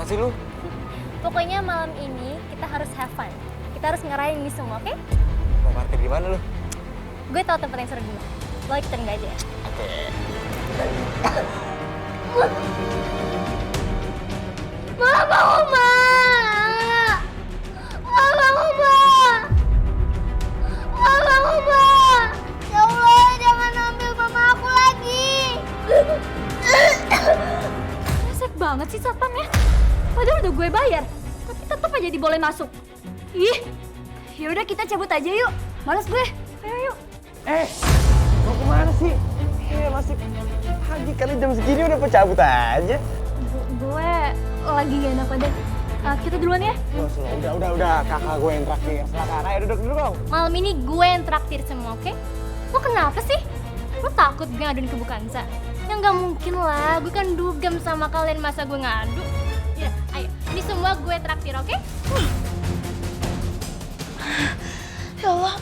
banget sih lu. Pokoknya malam ini kita harus have fun. Kita harus ngerayain ini semua, oke? Mau parkir di mana lu? Gue tau tempat yang seru di mana. Lo ikutin gue aja ya. Oke. Ma, bangun, Ma! Ma, bangun, Ma! Ma, bangun, Ma! Ya Allah, jangan ambil mama aku lagi. Resek banget sih satpamnya. Padahal udah gue bayar, tapi tetap aja diboleh masuk. Ih, yaudah kita cabut aja yuk. Males gue. Ayo yuk. Mau kemana sih? Masih pagi kali jam segini udah cabut aja. Gue lagi gak enak badan. Kita duluan ya. Udah. Kakak gue yang traktir. Silakan, ayo duduk dulu dong. Malam ini gue yang traktir semua, oke? Lo kenapa sih? Lo takut gue ngaduin ke Bukansa? Ya nggak mungkin lah, gue kan dugem sama kalian, masa gue ngadu? Ya, ayo, ini semua gue traktir, oke? Ya Allah.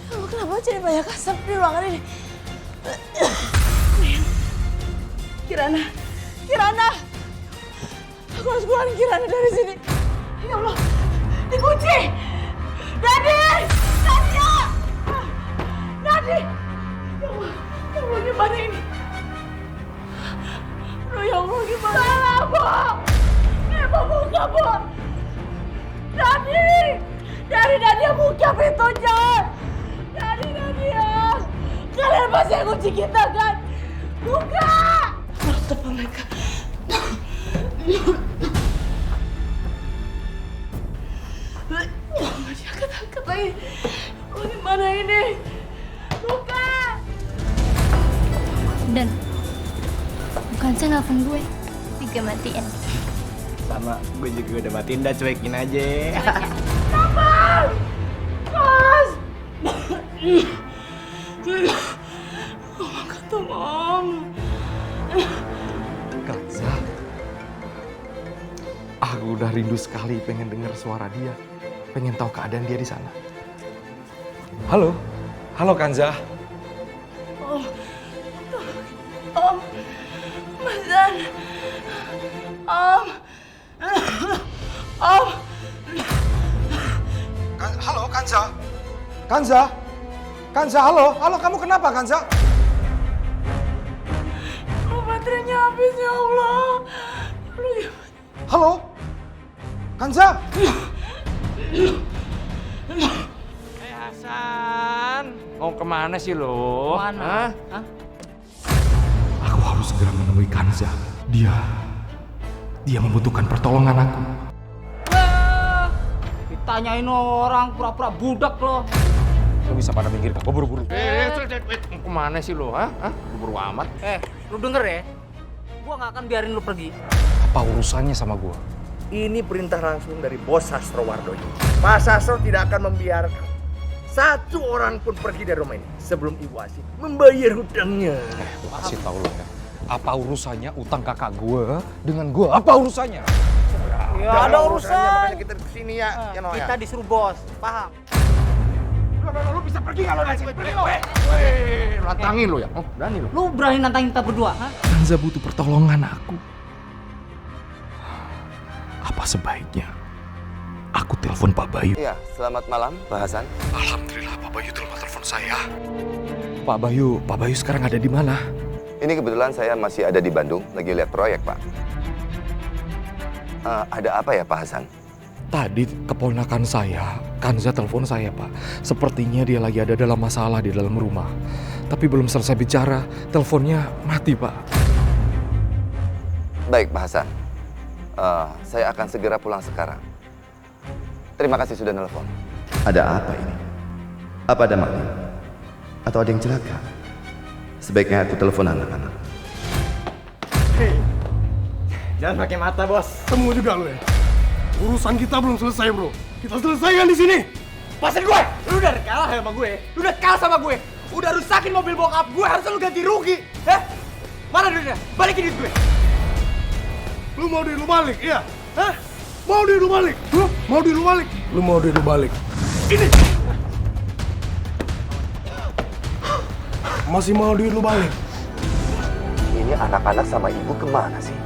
Ya Allah, kenapa jadi banyak asap di ruangan ini? Kirana. Aku harus keluarin Kirana dari sini. Ya Allah, dikunci. Dadi! Ya Allah, gimana ini? Aduh, ya Allah, gimana? Salah, Bu! Ibu buka, Bu! Dadi yang buka pintunya! Dadi ya! Kalian pasti yang kunci kita, kan? Buka! Harus telepon mereka. Nggak diangkat-angkat lagi. Oh, gimana ini? Buka! Dan Bukansa nelfon gue, juga matiin. Sama, gue juga udah matiin, dah cuekin aja. Sabar! Mas! Angkat dong, Om. Kanza, aku udah rindu sekali pengen dengar suara dia, pengen tahu keadaan dia di sana. Halo Kanza. Om, Mas Dan. Om. Halo Kanza, halo kamu kenapa Kanza? Oh, baterainya habis, ya Allah. Halo Kanza. Hasan, mau kemana sih lo? Mana? Hah? Aku harus segera menemui Kanza. Dia membutuhkan pertolongan aku. Ditanyain orang pura-pura budak lo. Lo bisa pada minggir gak? Gue buru-buru. Mau kemana sih lo? Hah? Buru-buru amat. Lu denger ya? Gua nggak akan biarin lu pergi. Apa urusannya sama gua? Ini perintah langsung dari bos Sastro Wardoyo. Pak Sastro tidak akan membiarkan satu orang pun pergi dari rumah ini sebelum Ibu Asih membayar hutangnya. Gua kasih tahu lo ya. Apa urusannya utang kakak gua dengan gua? Apa urusannya? Ya ada urusan. Makanya kita kesini ya. Ya, no, Kita ya. disuruh bos, paham? Lu bisa pergi kalau nasi. Pergi lo. Lantangin lo ya? Oh, berani lo. Lu berani nantangin kita berdua, ha? Kanza butuh pertolongan aku. Apa sebaiknya aku telepon Pak Bayu? Iya, selamat malam, Pak Hasan. Alhamdulillah Pak Bayu telepon saya. Pak Bayu sekarang ada di mana? Ini kebetulan saya masih ada di Bandung, lagi lihat proyek, Pak. Ada apa ya, Pak Hasan? Tadi keponakan saya, Kanza telepon saya, Pak. Sepertinya dia lagi ada dalam masalah di dalam rumah. Tapi belum selesai bicara, teleponnya mati, Pak. Baik, Pak Hasan. Saya akan segera pulang sekarang. Terima kasih sudah nelpon. Ada apa ini? Apa ada makna? Atau ada yang celaka? Sebaiknya aku telepon anak-anak. Jangan pakai mata, bos. Temu juga lo ya. Urusan kita belum selesai, bro. Kita selesaikan di sini. Pasin gue. Lu udah kalah sama gue. Lu udah kalah sama gue. Udah rusakin mobil bokap gue. Harusnya lu ganti rugi. Mana duitnya? Balikin duit gue. Lu mau duit lu balik, iya? Hah? Mau duit lu balik? Lu mau duit lu balik? Lu mau duit lu balik? Ini. Masih mau duit lu balik? Ini anak-anak sama ibu kemana sih?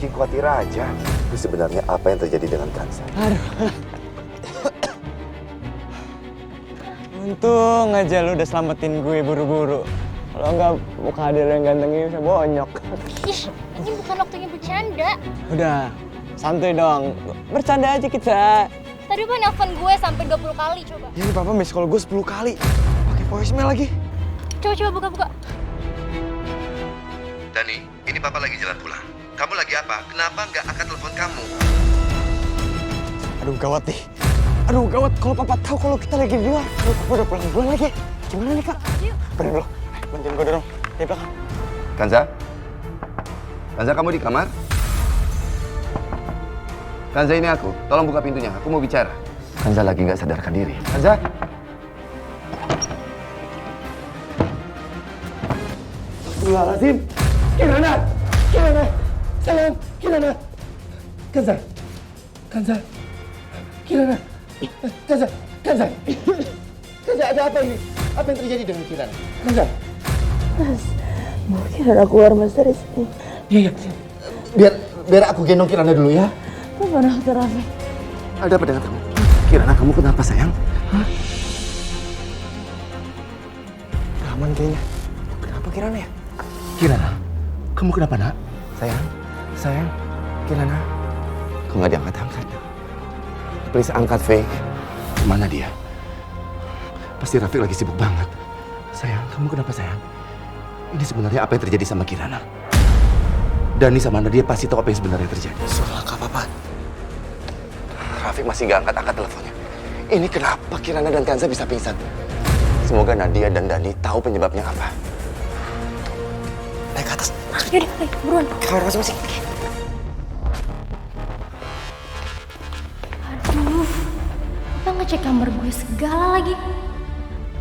bikin khawatir aja. Itu sebenarnya apa yang terjadi dengan Kanza? Untung aja lu udah selamatin gue buru-buru. Kalau enggak, muka Adel yang ganteng ini bisa bonyok. Ih, ini bukan waktunya bercanda. Udah, santuy dong. Bercanda aja kita. Tadi Papa nelfon gue sampai 20 kali coba. Ya, ini papa miss call gue 10 kali. Pakai voicemail lagi. Coba buka. Dani, ini papa lagi jalan pulang. Kamu lagi apa? Kenapa nggak angkat telepon kamu? Aduh, gawat nih. Aduh, gawat kalau papa tahu kalau kita lagi di luar. Aduh, papa udah pulang duluan lagi. Gimana nih, Kak? Bener dulu. Bantuin gue dorong. Di belakang. Kanza? Kanza, kamu di kamar? Kanza, ini aku. Tolong buka pintunya. Aku mau bicara. Kanza lagi nggak sadarkan diri. Kanza? Astagfirullahaladzim. Kirana! Sayang, Kirana! Kanza! Kirana! Kanza, ada apa ini? Apa yang terjadi dengan Kirana? Kanza! Mas, mau Kirana keluar mas dari sini. Iya. Biar aku gendong Kirana dulu ya. Papa Dokter Rafiq. Ada apa dengan kamu? Kirana, kamu kenapa sayang? Hah? Udah aman kayaknya. Kenapa Kirana ya? Kirana, kamu kenapa nak? Sayang, Kirana. Kok nggak diangkat-angkat? Please angkat, Faye. Kemana dia? Pasti Rafiq lagi sibuk banget. Sayang, kamu kenapa sayang? Ini sebenarnya apa yang terjadi sama Kirana? Dani sama Nadia pasti tahu apa yang sebenarnya terjadi. Suara langkah papa. Rafiq masih nggak angkat-angkat teleponnya. Ini kenapa Kirana dan Kanza bisa pingsan? Semoga Nadia dan Dani tahu penyebabnya apa. Naik ke atas. Yaudah, ayo buruan. Kamar masing-masing. Aduh, Papa ngecek kamar gue segala lagi.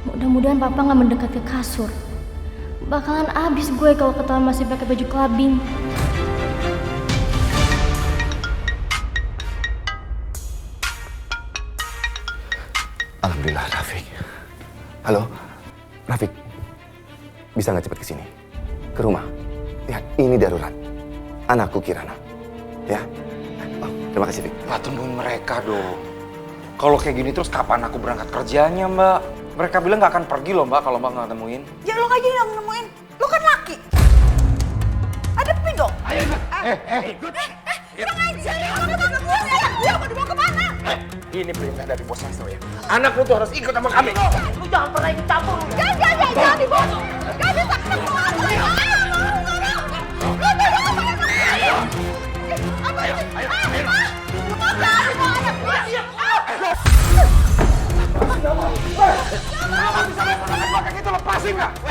Mudah-mudahan Papa nggak mendekat ke kasur. Bakalan abis gue kalau ketahuan masih pakai baju clubbing. Alhamdulillah, Rafiq. Halo, Rafiq. Bisa nggak cepat kesini? Ke rumah. Ya, ini darurat. Anakku Kirana. Ya. Oh, terima kasih, Fik. Mbak, tungguin mereka dong. Kalau kayak gini terus kapan aku berangkat kerjanya, Mbak? Mereka bilang nggak akan pergi loh, Mbak, kalau Mbak nggak temuin. Ya lo aja yang nemuin. Lo kan laki. Hadepin dong. Ayo, jangan jadi orang sama gue ya. Dia mau dibawa kemana? Ini perintah dari bos Sastro ya. Anak lu tuh harus ikut sama kami. Lu jangan pernah ikut campur. Jangan dibawa. Gak bisa ketemu aku.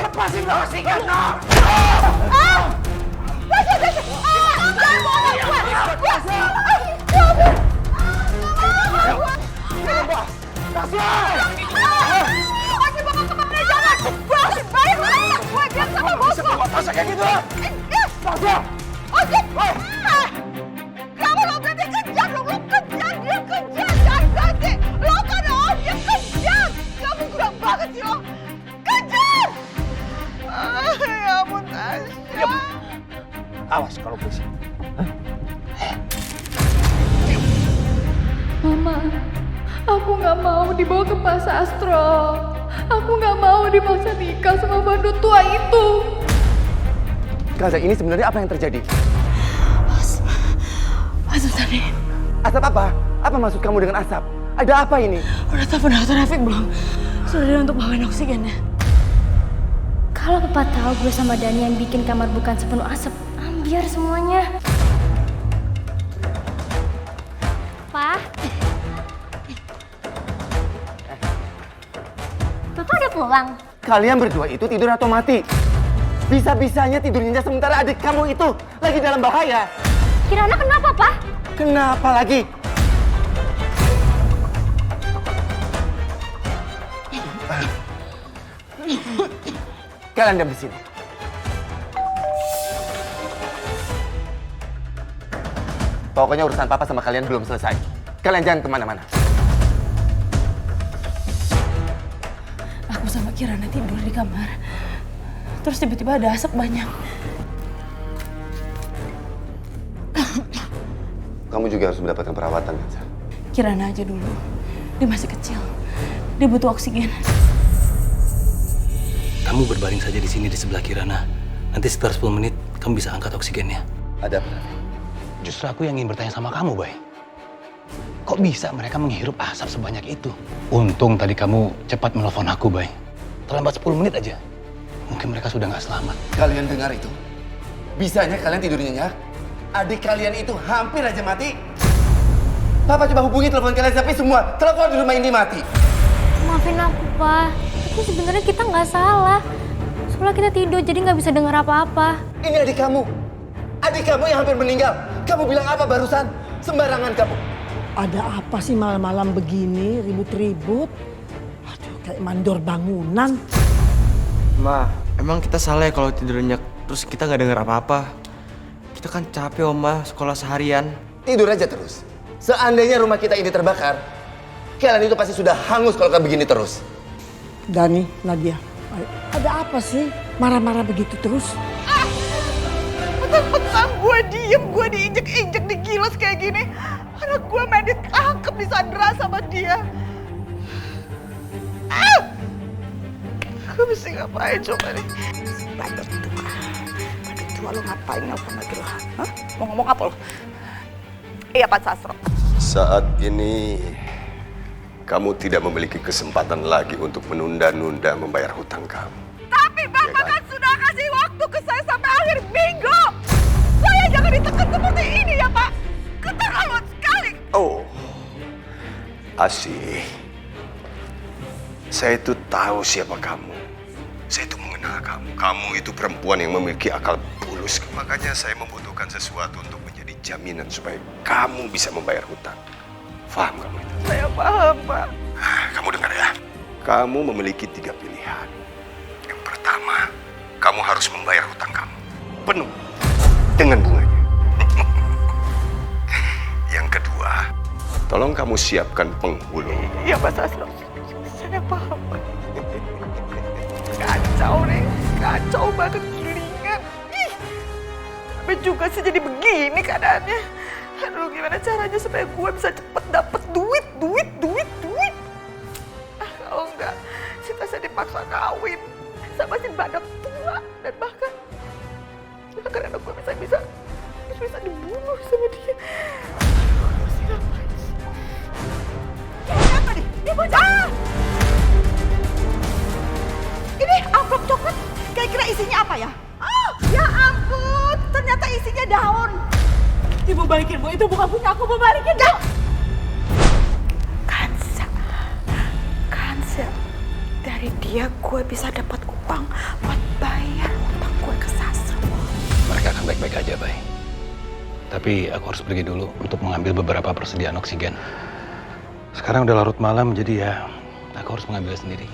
Lepasin nggak? Masa kayak gitu? Kamu lo berarti kejam, lo kejam, dia kejam, jangan ganti. Lo kan dia kejam. Kamu kurang banget sih lo. Kejam! Ya ampun, Tasya. Awas kalau berisik. Mama, aku nggak mau dibawa ke Pak Sastro. Aku nggak mau dipaksa nikah sama bandut tua itu. Kanza, ini sebenarnya apa yang terjadi? Asap tadi. Asap apa? Apa maksud kamu dengan asap? Ada apa ini? Udah telepon Dokter Rafiq belum? Suruh dia untuk bawain oksigen ya. Kalau Papa tahu gue sama Dani yang bikin kamar bukan sepenuh asap, ambiar semuanya. Pa? Papa udah pulang? Kalian berdua itu tidur atau mati? Bisa-bisanya tidur nyenyak sementara adik kamu itu lagi dalam bahaya. Kirana kenapa, Pa? Kenapa lagi? Kalian diam di sini. Pokoknya urusan papa sama kalian belum selesai. Kalian jangan kemana-mana. Aku sama Kirana tidur di kamar. Terus tiba-tiba ada asap banyak. kamu juga harus mendapatkan perawatan, Kanza. Kirana aja dulu. Dia masih kecil. Dia butuh oksigen. Kamu berbaring saja di sini di sebelah Kirana. Nanti sekitar 10 menit kamu bisa angkat oksigennya. Ada apa? Justru aku yang ingin bertanya sama kamu, Bay. Kok bisa mereka menghirup asap sebanyak itu? Untung tadi kamu cepat menelpon aku, Bay. Terlambat 10 menit aja. Mungkin mereka sudah nggak selamat. Kalian dengar itu? Bisanya kalian tidur nyenyak? Adik kalian itu hampir aja mati. Papa coba hubungi telepon kalian tapi semua telepon di rumah ini mati. Maafin aku, Pak. Tapi sebenarnya kita nggak salah. Soalnya kita tidur, jadi nggak bisa dengar apa-apa. Ini adik kamu. Adik kamu yang hampir meninggal. Kamu bilang apa barusan? Sembarangan kamu. Ada apa sih malam-malam begini ribut-ribut? Aduh, kayak mandor bangunan. Ma, emang kita salah ya kalau tidur nyenyak terus kita nggak dengar apa-apa? Kita kan capek, Oma, sekolah seharian. Tidur aja terus. Seandainya rumah kita ini terbakar, kalian itu pasti sudah hangus kalau kayak begini terus. Dani, Nadia, ayo. Ada apa sih? Marah-marah begitu terus? Mentang-mentang gue diem, gue diinjek-injek, digilas kayak gini. Anak gue main ditangkep, disandra sama dia. Gue mesti ngapain coba nih? Bandot tua lo ngapain nelfon lagi lo? Hah? Mau ngomong apa lo? Iya Pak Sastro. Saat ini kamu tidak memiliki kesempatan lagi untuk menunda-nunda membayar hutang kamu. Tapi Bapak kan sudah kasih waktu ke saya sampai akhir minggu. Saya jangan ditekan seperti ini ya Pak. Keterlaluan sekali. Oh, Asih. Saya itu tahu siapa kamu. Saya itu mengenal kamu. Kamu itu perempuan yang memiliki akal bulus. Makanya saya membutuhkan sesuatu untuk menjadi jaminan supaya kamu bisa membayar hutang. Paham kamu itu? Saya paham, Pak. Kamu dengar ya. Kamu memiliki 3 pilihan. Yang pertama, kamu harus membayar hutang kamu. Penuh. Dengan bunganya. Yang kedua, tolong kamu siapkan penghulu. Iya Pak Sastro. Saya paham, Pak. Kacau nih. Kacau banget, gilingan. Ih. Sampai juga sih jadi begini keadaannya. Aduh, gimana caranya supaya gue bisa cepet dapet duit. Kalau enggak, saya dipaksa kawin sama si badak tua. Dan bahkan anak gue bisa dibunuh sama dia. Mesti ngapain sih? Ini apa nih? Ini bocah! Ini amplop coklat, kira-kira isinya apa ya? Oh, ya ampun, ternyata isinya daun. Ibu balikin, Bu. Itu bukan punya aku, Bu. Balikin, Bu. Kanza. Dari dia gue bisa dapat uang buat bayar utang gue ke Sastro. Mereka akan baik-baik aja, Bay. Tapi aku harus pergi dulu untuk mengambil beberapa persediaan oksigen. Sekarang udah larut malam, jadi ya aku harus mengambilnya sendiri.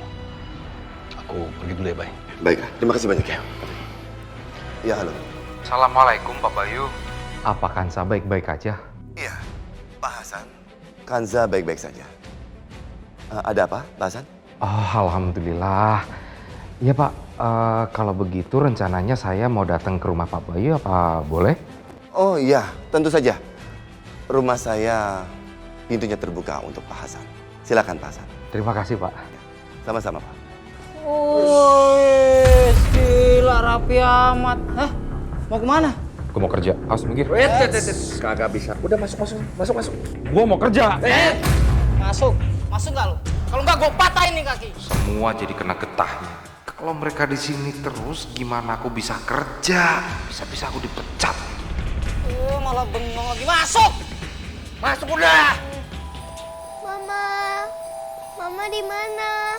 Aku pergi dulu ya, Bay. Baiklah, terima kasih banyak ya. Ya, halo. Assalamualaikum, Pak Bayu. Apa Kanza baik-baik aja? Iya, Pak Hasan. Kanza baik-baik saja. Ada apa, Pak Hasan? Oh, alhamdulillah. Iya, Pak. Kalau begitu rencananya saya mau datang ke rumah Pak Bayu, apa boleh? Oh iya, tentu saja. Rumah saya pintunya terbuka untuk Pak Hasan. Silakan Pak Hasan. Terima kasih, Pak. Sama-sama, Pak. Woi, gila rapi amat. Hah? Mau kemana? Gue mau kerja. Awas minggir. Kagak bisa. Udah masuk. Gue mau kerja. Masuk gak lu? Kalau nggak gue patahin nih kaki. Semua jadi kena getahnya. Kalau mereka di sini terus, gimana aku bisa kerja? Bisa-bisa aku dipecat. Malah bengong lagi. Masuk udah. Mama di mana?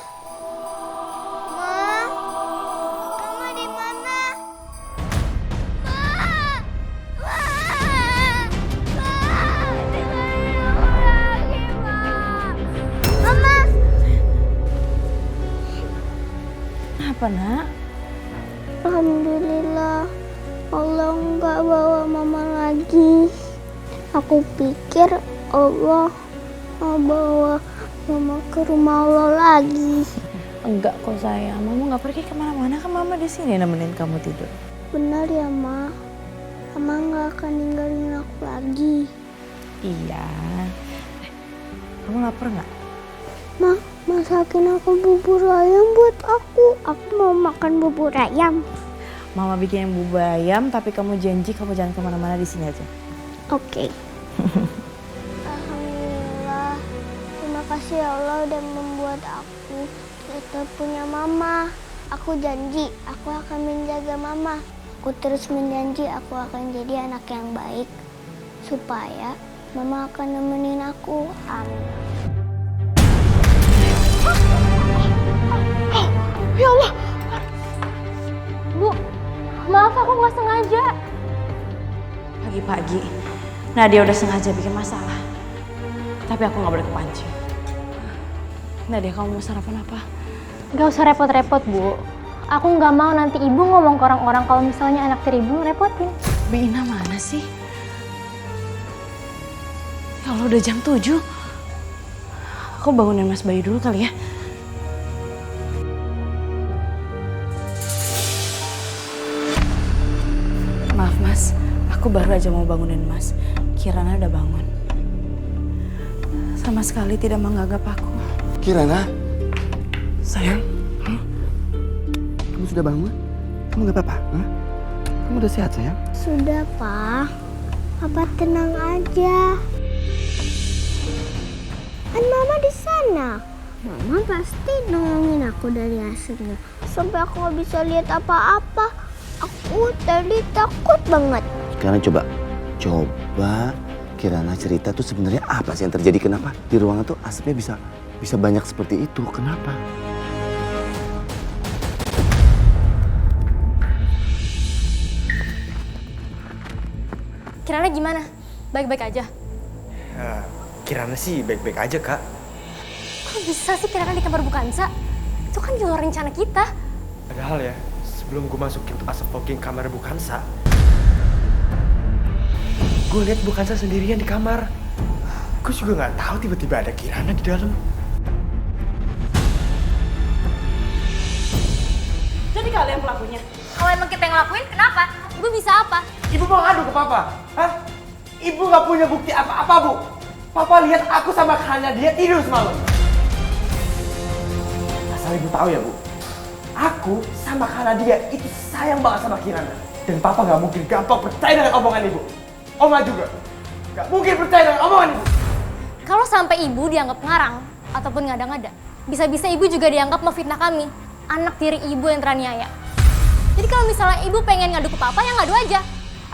Mama di mana? Mama. Apa, Nak? Alhamdulillah, Allah nggak bawa mama lagi. Aku pikir Allah mau bawa mama ke rumah Allah lagi. Enggak kok sayang, Mama nggak pergi kemana-mana, kan Mama di sini nemenin kamu tidur. Benar ya, Ma? Mama nggak akan ninggalin aku lagi. Iya. Kamu lapar nggak? Ma, masakin aku bubur ayam buat aku. Aku mau makan bubur ayam. Mama bikin bubur ayam, tapi kamu janji kamu jangan kemana-mana, di sini aja. Oke. Alhamdulillah. Terima kasih ya Allah udah membuat aku tetap punya mama. Aku janji, aku akan menjaga mama. Aku terus menjanji aku akan jadi anak yang baik. Supaya mama akan nemenin aku. Amin. Ya Allah. Bu, maaf aku nggak sengaja. Pagi-pagi, Nadia udah sengaja bikin masalah. Tapi aku nggak boleh kepancing. Nadia, kamu mau sarapan apa? Gak usah repot-repot, Bu. Aku nggak mau nanti ibu ngomong ke orang-orang kalau misalnya anak tiri ibu repotin. Bina mana sih? Ya Allah, udah jam 7. Aku bangunin Mas Bayu dulu kali ya. Maaf Mas, aku baru aja mau bangunin Mas. Kirana udah bangun. Sama sekali tidak menganggap aku. Kirana? Sayang? Kamu sudah bangun? Kamu gak apa-apa? Kamu udah sehat sayang? Sudah, Pak. Papa tenang aja. Kan Mama di sana. Mama pasti nolongin aku dari hasilnya. Sampai aku nggak bisa lihat apa-apa. Aku tadi takut banget. Sekarang coba Kirana cerita tuh sebenarnya apa sih yang terjadi? Kenapa di ruangan tuh asapnya bisa banyak seperti itu? Kenapa? Kirana gimana? Baik-baik aja? Kirana sih baik-baik aja, Kak. Kok bisa sih Kirana di kamar Bukansa? Itu kan di luar rencana kita. Padahal ya, sebelum gue masukin asap fogging kamar Bukansa, gue lihat Bukansa sendirian di kamar. Gue juga nggak tahu tiba-tiba ada Kirana di dalam. Jadi kalian pelakunya? Kalau emang kita yang ngelakuin, kenapa? Ibu bisa apa? Ibu mau ngadu ke Papa? Hah? Ibu nggak punya bukti apa-apa, Bu. Papa lihat aku sama Kirana dia tidur semalam. Asal Ibu tahu ya, Bu. Aku sama Nadia itu sayang banget sama Kirana. Dan Papa nggak mungkin gampang percaya dengan omongan Ibu. Oma juga nggak mungkin percaya dengan omongan Ibu. Kalau sampai ibu dianggap ngarang ataupun ngada-ngada, bisa-bisa ibu juga dianggap memfitnah kami, anak tiri ibu yang teraniaya. Jadi kalau misalnya ibu pengen ngadu ke Papa, ya ngadu aja.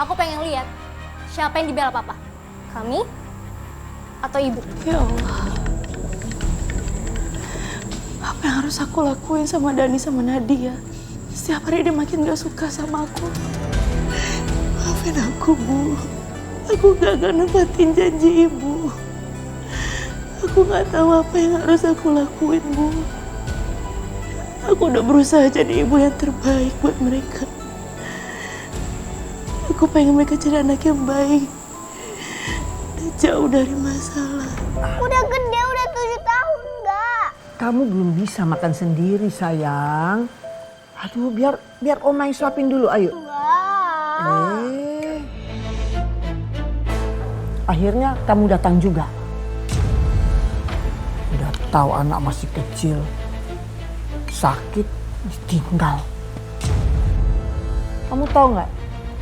Aku pengen lihat siapa yang dibela Papa, kami atau ibu. Ya Allah, apa yang harus aku lakuin sama Dani sama Nadia? Setiap hari dia makin gak suka sama aku. Maafin aku, Bu. Aku gagal nempatin janji ibu. Aku gak tahu apa yang harus aku lakuin, Bu. Aku udah berusaha jadi ibu yang terbaik buat mereka. Aku pengen mereka jadi anak yang baik dan jauh dari masalah. Udah gede, udah 7 tahun enggak? Kamu belum bisa makan sendiri, sayang. Aduh, biar Oma yang suapin dulu, ayo. Akhirnya kamu datang juga. Udah tahu anak masih kecil, sakit, ditinggal. Kamu tahu nggak?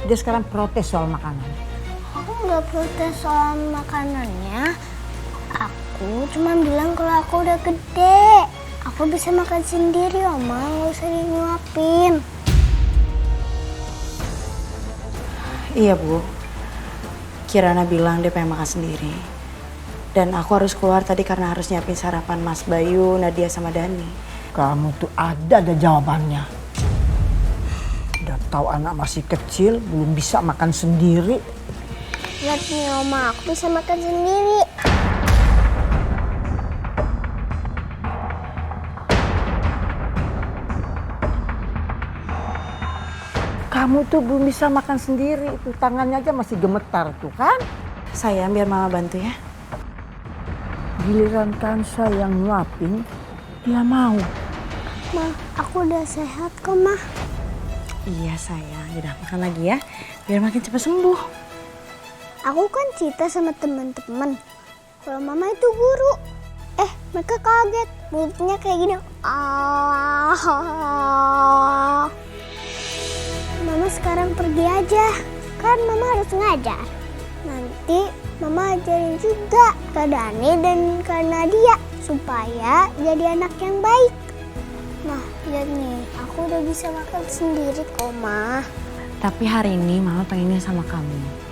Dia sekarang protes soal makanan. Aku nggak protes soal makanannya. Aku cuma bilang kalau aku udah gede. Aku bisa makan sendiri, Oma. Nggak usah nyuapin. Iya, Bu. Kirana bilang dia pengen makan sendiri. Dan aku harus keluar tadi karena harus nyiapin sarapan Mas Bayu, Nadia sama Dani. Kamu tuh ada jawabannya. Udah tahu anak masih kecil, belum bisa makan sendiri. Lihat nih, Oma. Aku bisa makan sendiri. Kamu tuh belum bisa makan sendiri. Itu tangannya aja masih gemetar tuh kan? Sayang, biar Mama bantu ya. Giliran Kansa yang nyuapin, dia mau. Ma, aku udah sehat kok, Ma. Iya sayang, udah makan lagi ya. Biar makin cepat sembuh. Aku kan cerita sama teman-teman kalau mama itu guru. Mereka kaget. Mulutnya kayak gini. Mama sekarang pergi aja. Kan mama harus ngajar. Nanti mama ajarin juga ke Dani dan ke Nadia supaya jadi anak yang baik. Nah, lihat nih, aku udah bisa makan sendiri kok, Ma. Tapi hari ini Mama pengennya sama kamu.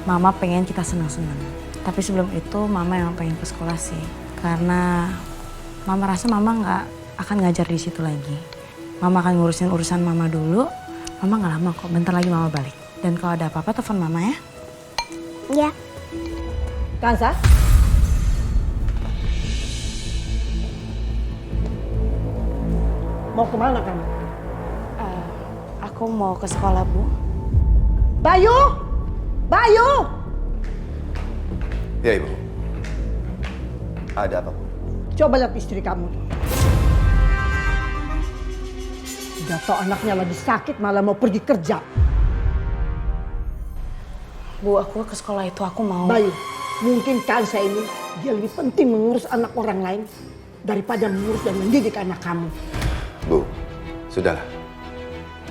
Mama pengen kita senang-senang. Tapi sebelum itu Mama yang pengen ke sekolah sih. Karena Mama rasa Mama nggak akan ngajar di situ lagi. Mama akan ngurusin urusan Mama dulu. Mama nggak lama kok, bentar lagi Mama balik. Dan kalau ada apa-apa telepon Mama ya. Ya. Kansa? Mau kemana kamu? Aku mau ke sekolah, Bu. Bayu! Bayu! Ya, Ibu. Ada apa, Bu? Coba lihat istri kamu. Udah tau anaknya lagi sakit malah mau pergi kerja. Bu, aku ke sekolah itu aku mau. Bayu, mungkin Kansa ini dia lebih penting mengurus anak orang lain daripada mengurus dan mendidik anak kamu. Bu, sudahlah.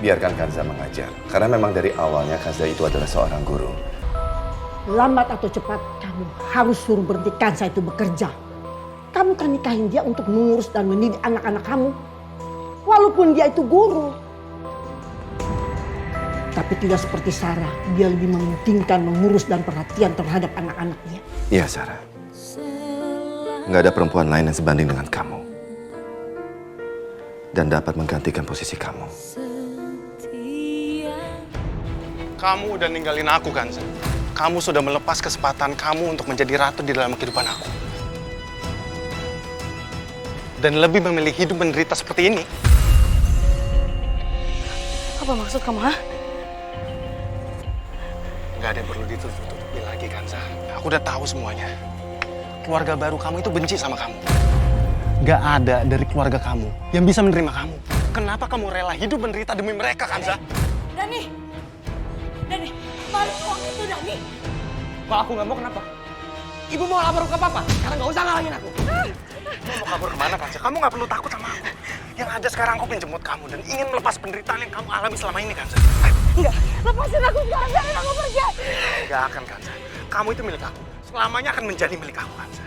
Biarkan Kanza mengajar. Karena memang dari awalnya Kanza itu adalah seorang guru. Lambat atau cepat, kamu harus suruh berhenti Kansa itu bekerja. Kamu kan nikahin dia untuk mengurus dan mendidik anak-anak kamu. Walaupun dia itu guru. Tapi tidak seperti Sarah, dia lebih mementingkan mengurus dan perhatian terhadap anak-anaknya. Iya, Sarah. Nggak ada perempuan lain yang sebanding dengan kamu. Dan dapat menggantikan posisi kamu. Kamu udah ninggalin aku, Kanza. Kamu sudah melepas kesempatan kamu untuk menjadi ratu di dalam kehidupan aku. Dan lebih memilih hidup menderita seperti ini. Apa maksud kamu, ha? Gak ada yang perlu ditutup-tutupi lagi, Kanza. Aku udah tahu semuanya. Keluarga baru kamu itu benci sama kamu. Gak ada dari keluarga kamu yang bisa menerima kamu. Kenapa kamu rela hidup menderita demi mereka, Kanza? Dani, balik uang itu, Dani. Kalau aku nggak mau, kenapa? Ibu mau lapor ke papa, sekarang nggak usah ngalangin aku. Mau kabur kemana, Kanza? Kamu nggak perlu takut sama aku. Yang ada sekarang aku pengen jemput kamu dan ingin melepas penderitaan yang kamu alami selama ini, Kanza. Enggak, lepasin aku sekarang, jangan aku pergi. Gak akan, Kanza. Kamu itu milik aku. Selamanya akan menjadi milik aku, Kanza.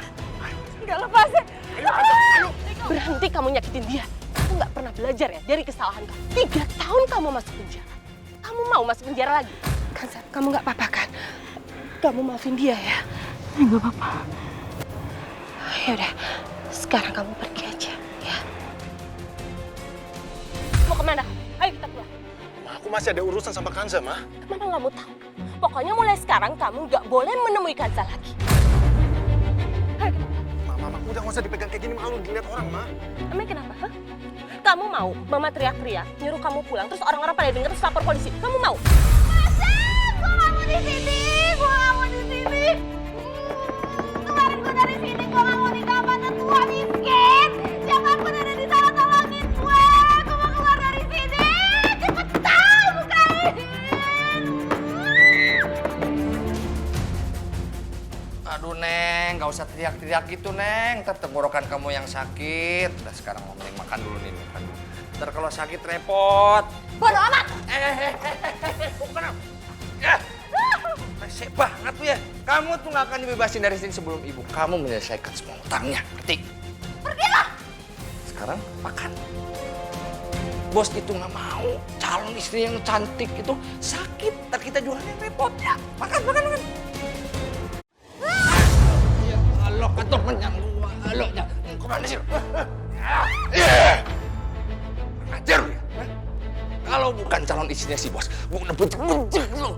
Enggak, lepasin. Ayo. Berhenti kamu nyakitin dia. Kamu nggak pernah belajar ya dari kesalahan kamu. 3 tahun kamu masuk penjara. Kamu mau masuk penjara lagi? Kanza, kamu nggak apa-apa kan? Kamu maafin dia ya? Nggak apa-apa. Yaudah, sekarang kamu pergi aja, ya. Mau kemana? Ayo kita pulang. Aku masih ada urusan sama Kanza, Ma. Mama nggak mau tahu. Pokoknya mulai sekarang kamu nggak boleh menemui Kanza lagi. Mama, udah nggak usah dipegang kayak gini, malu dilihat orang, Ma. Emang kenapa? Hah? Kamu mau Mama teriak-teriak, nyuruh kamu pulang, terus orang-orang pada denger terus lapor polisi. Kamu mau? Gue nggak mau di sini. Gue nggak mau di sini. Kemarin gue dari sini, gue nggak mau nikah sama tua miskin. Siapapun ada di sana tolongin gue. Gue mau keluar dari sini. Cepetan bukain. Aduh, Neng, nggak usah teriak-teriak gitu, Neng. Ntar tenggorokan kamu yang sakit. Udah sekarang ngomongin makan dulu nih, makan dulu. Ntar kalau sakit repot. Bodoh amat! Bukan. Ya. Resek banget tuh ya. Kamu tuh nggak akan dibebasin dari sini sebelum ibu kamu menyelesaikan semua utangnya. Ngerti? Pergilah! Sekarang makan. Bos itu nggak mau calon istri yang cantik itu sakit. Ntar kita jualnya repot ya. Makan. Lo kantor menyanggu, lo ya, kemana sih? Ngajar lu ya? Kalau bukan calon istrinya si bos, gue udah benci lo.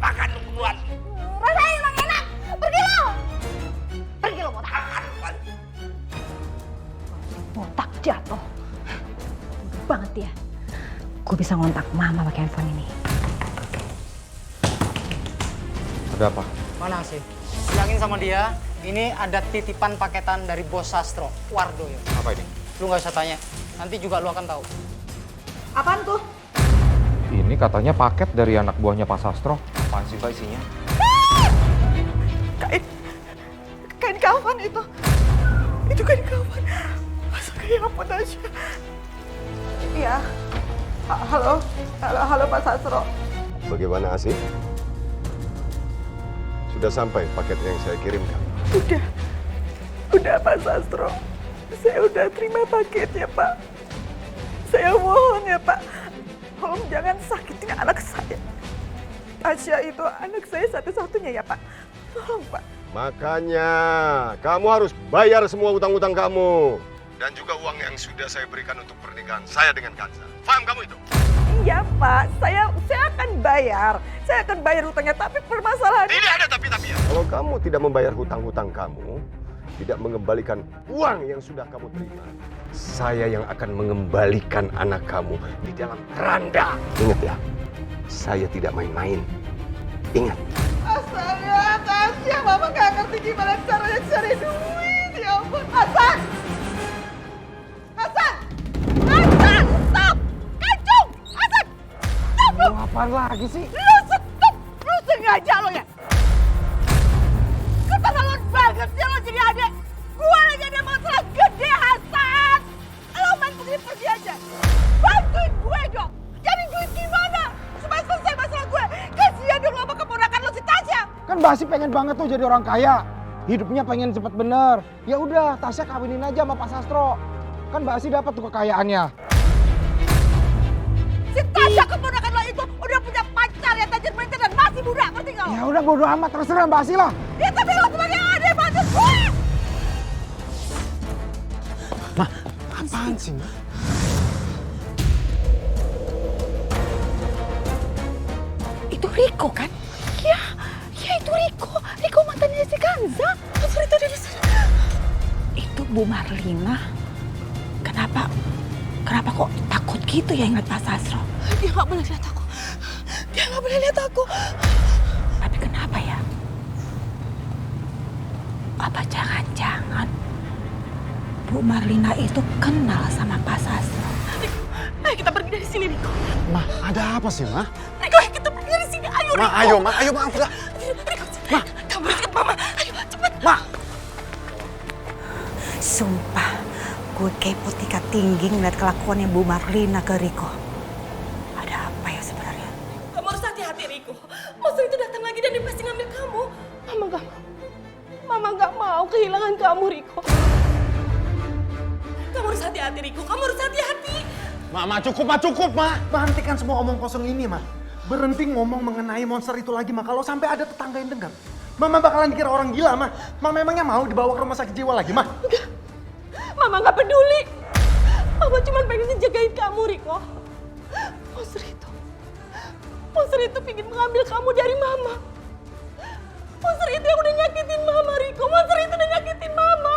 Makan lu duluan. Rasain emang enak. Pergi lo. Pergi lo, botak. Botak jatuh. Bodoh banget ya. Gue bisa ngontak Mama pakai handphone ini. Ada apa? Mana sih? Bilangin sama dia, ini ada titipan paketan dari Bos Sastro, Wardoyo. Apa ini? Lu nggak usah tanya, nanti juga lu akan tahu. Apaan tuh? Ini katanya paket dari anak buahnya Pak Sastro. Apaan sih Mbak isinya? Kain kafan itu. Itu kain kafan. Astaga, ya ampun Tasya. Iya. Halo Pak Sastro. Bagaimana Asih? Sudah sampai paket yang saya kirimkan? Udah Pak Sastro. Saya udah terima paketnya Pak. Saya mohon ya Pak, tolong jangan sakitin anak saya. Tasya itu anak saya satu-satunya ya Pak. Tolong Pak. Makanya kamu harus bayar semua utang-utang kamu. Dan juga uang yang sudah saya berikan untuk pernikahan saya dengan Kanza. Paham kamu itu? Iya Pak, saya akan bayar. Saya akan bayar hutangnya, tapi permasalahannya... Tidak ada tapi-tapian. Kalau kamu tidak membayar hutang-hutang kamu, tidak mengembalikan uang yang sudah kamu terima, saya yang akan mengembalikan anak kamu di dalam keranda. Ingat ya, saya tidak main-main. Ingat. Astaga, Tasya, Mama gak ngerti gimana caranya cari duit. Ya ampun, Hasan! Stop! Kacung! Hasan! Stop lu! Apaan lagi sih? Lu stop! Lu sengaja lo ya? Keterlaluan banget sih lo jadi adik. Gua lagi ada masalah gede, Hasan. Lo main pergi aja. Bantuin gue dong. Cari duit gimana? Supaya selesai masalah gue. Kasihan dong sama keponakan lo si Tasya. Kan Basi pengen banget tuh jadi orang kaya. Hidupnya pengen cepet bener. Ya udah, Tasya kawinin aja sama Pak Sastro. Kan Basi dapat tuh kekayaannya. Si Tasya keponakan lo itu udah punya pacar yang tajir melintir dan masih muda, ngerti gak lo? Ya udah bodo amat, terserah Basi lah. Ya tapi lo sebagai adik bantu gue. Ma, apaan sih Ma? Itu Riko kan? Ya itu Riko. Riko mantannya si Kanza. Terus itu dari sana. Itu Bu Marlina. Kenapa kok takut gitu ya ingat Pak Sastro? Dia nggak boleh lihat aku. Dia nggak boleh lihat aku. Tapi kenapa ya? Apa jangan-jangan Bu Marlina itu kenal sama Pak Sastro? Riko, ayo kita pergi dari sini, Riko. Ma, ada apa sih, Ma? Riko, ayo kita pergi dari sini. Ayo, Ma, Riko. ayo, Ma, udah. Riko, Ma, kamu ikut Mama. Ayo, cepat. Ma. Sumpah, gue kepo tingkat tinggi ngeliat kelakuannya Bu Marlina ke Riko. Ada apa ya sebenarnya? Kamu harus hati-hati, Riko. Monster itu datang lagi dan dia pasti ngambil kamu. Mama gak mau kehilangan kamu, Riko. Kamu harus hati-hati, Riko. Kamu harus hati-hati. Ma, cukup, Ma. Hentikan semua omong kosong ini, Ma. Berhenti ngomong mengenai monster itu lagi, Ma. Kalau sampai ada tetangga yang dengar, Mama bakalan dikira orang gila, Ma. Mama memangnya mau dibawa ke rumah sakit jiwa lagi, Ma? Enggak. Mama gak peduli. Mama cuma pengen ngejagain kamu, Riko. Monster itu ingin mengambil kamu dari Mama. Monster itu yang udah nyakitin Mama, Riko. Monster itu udah nyakitin Mama.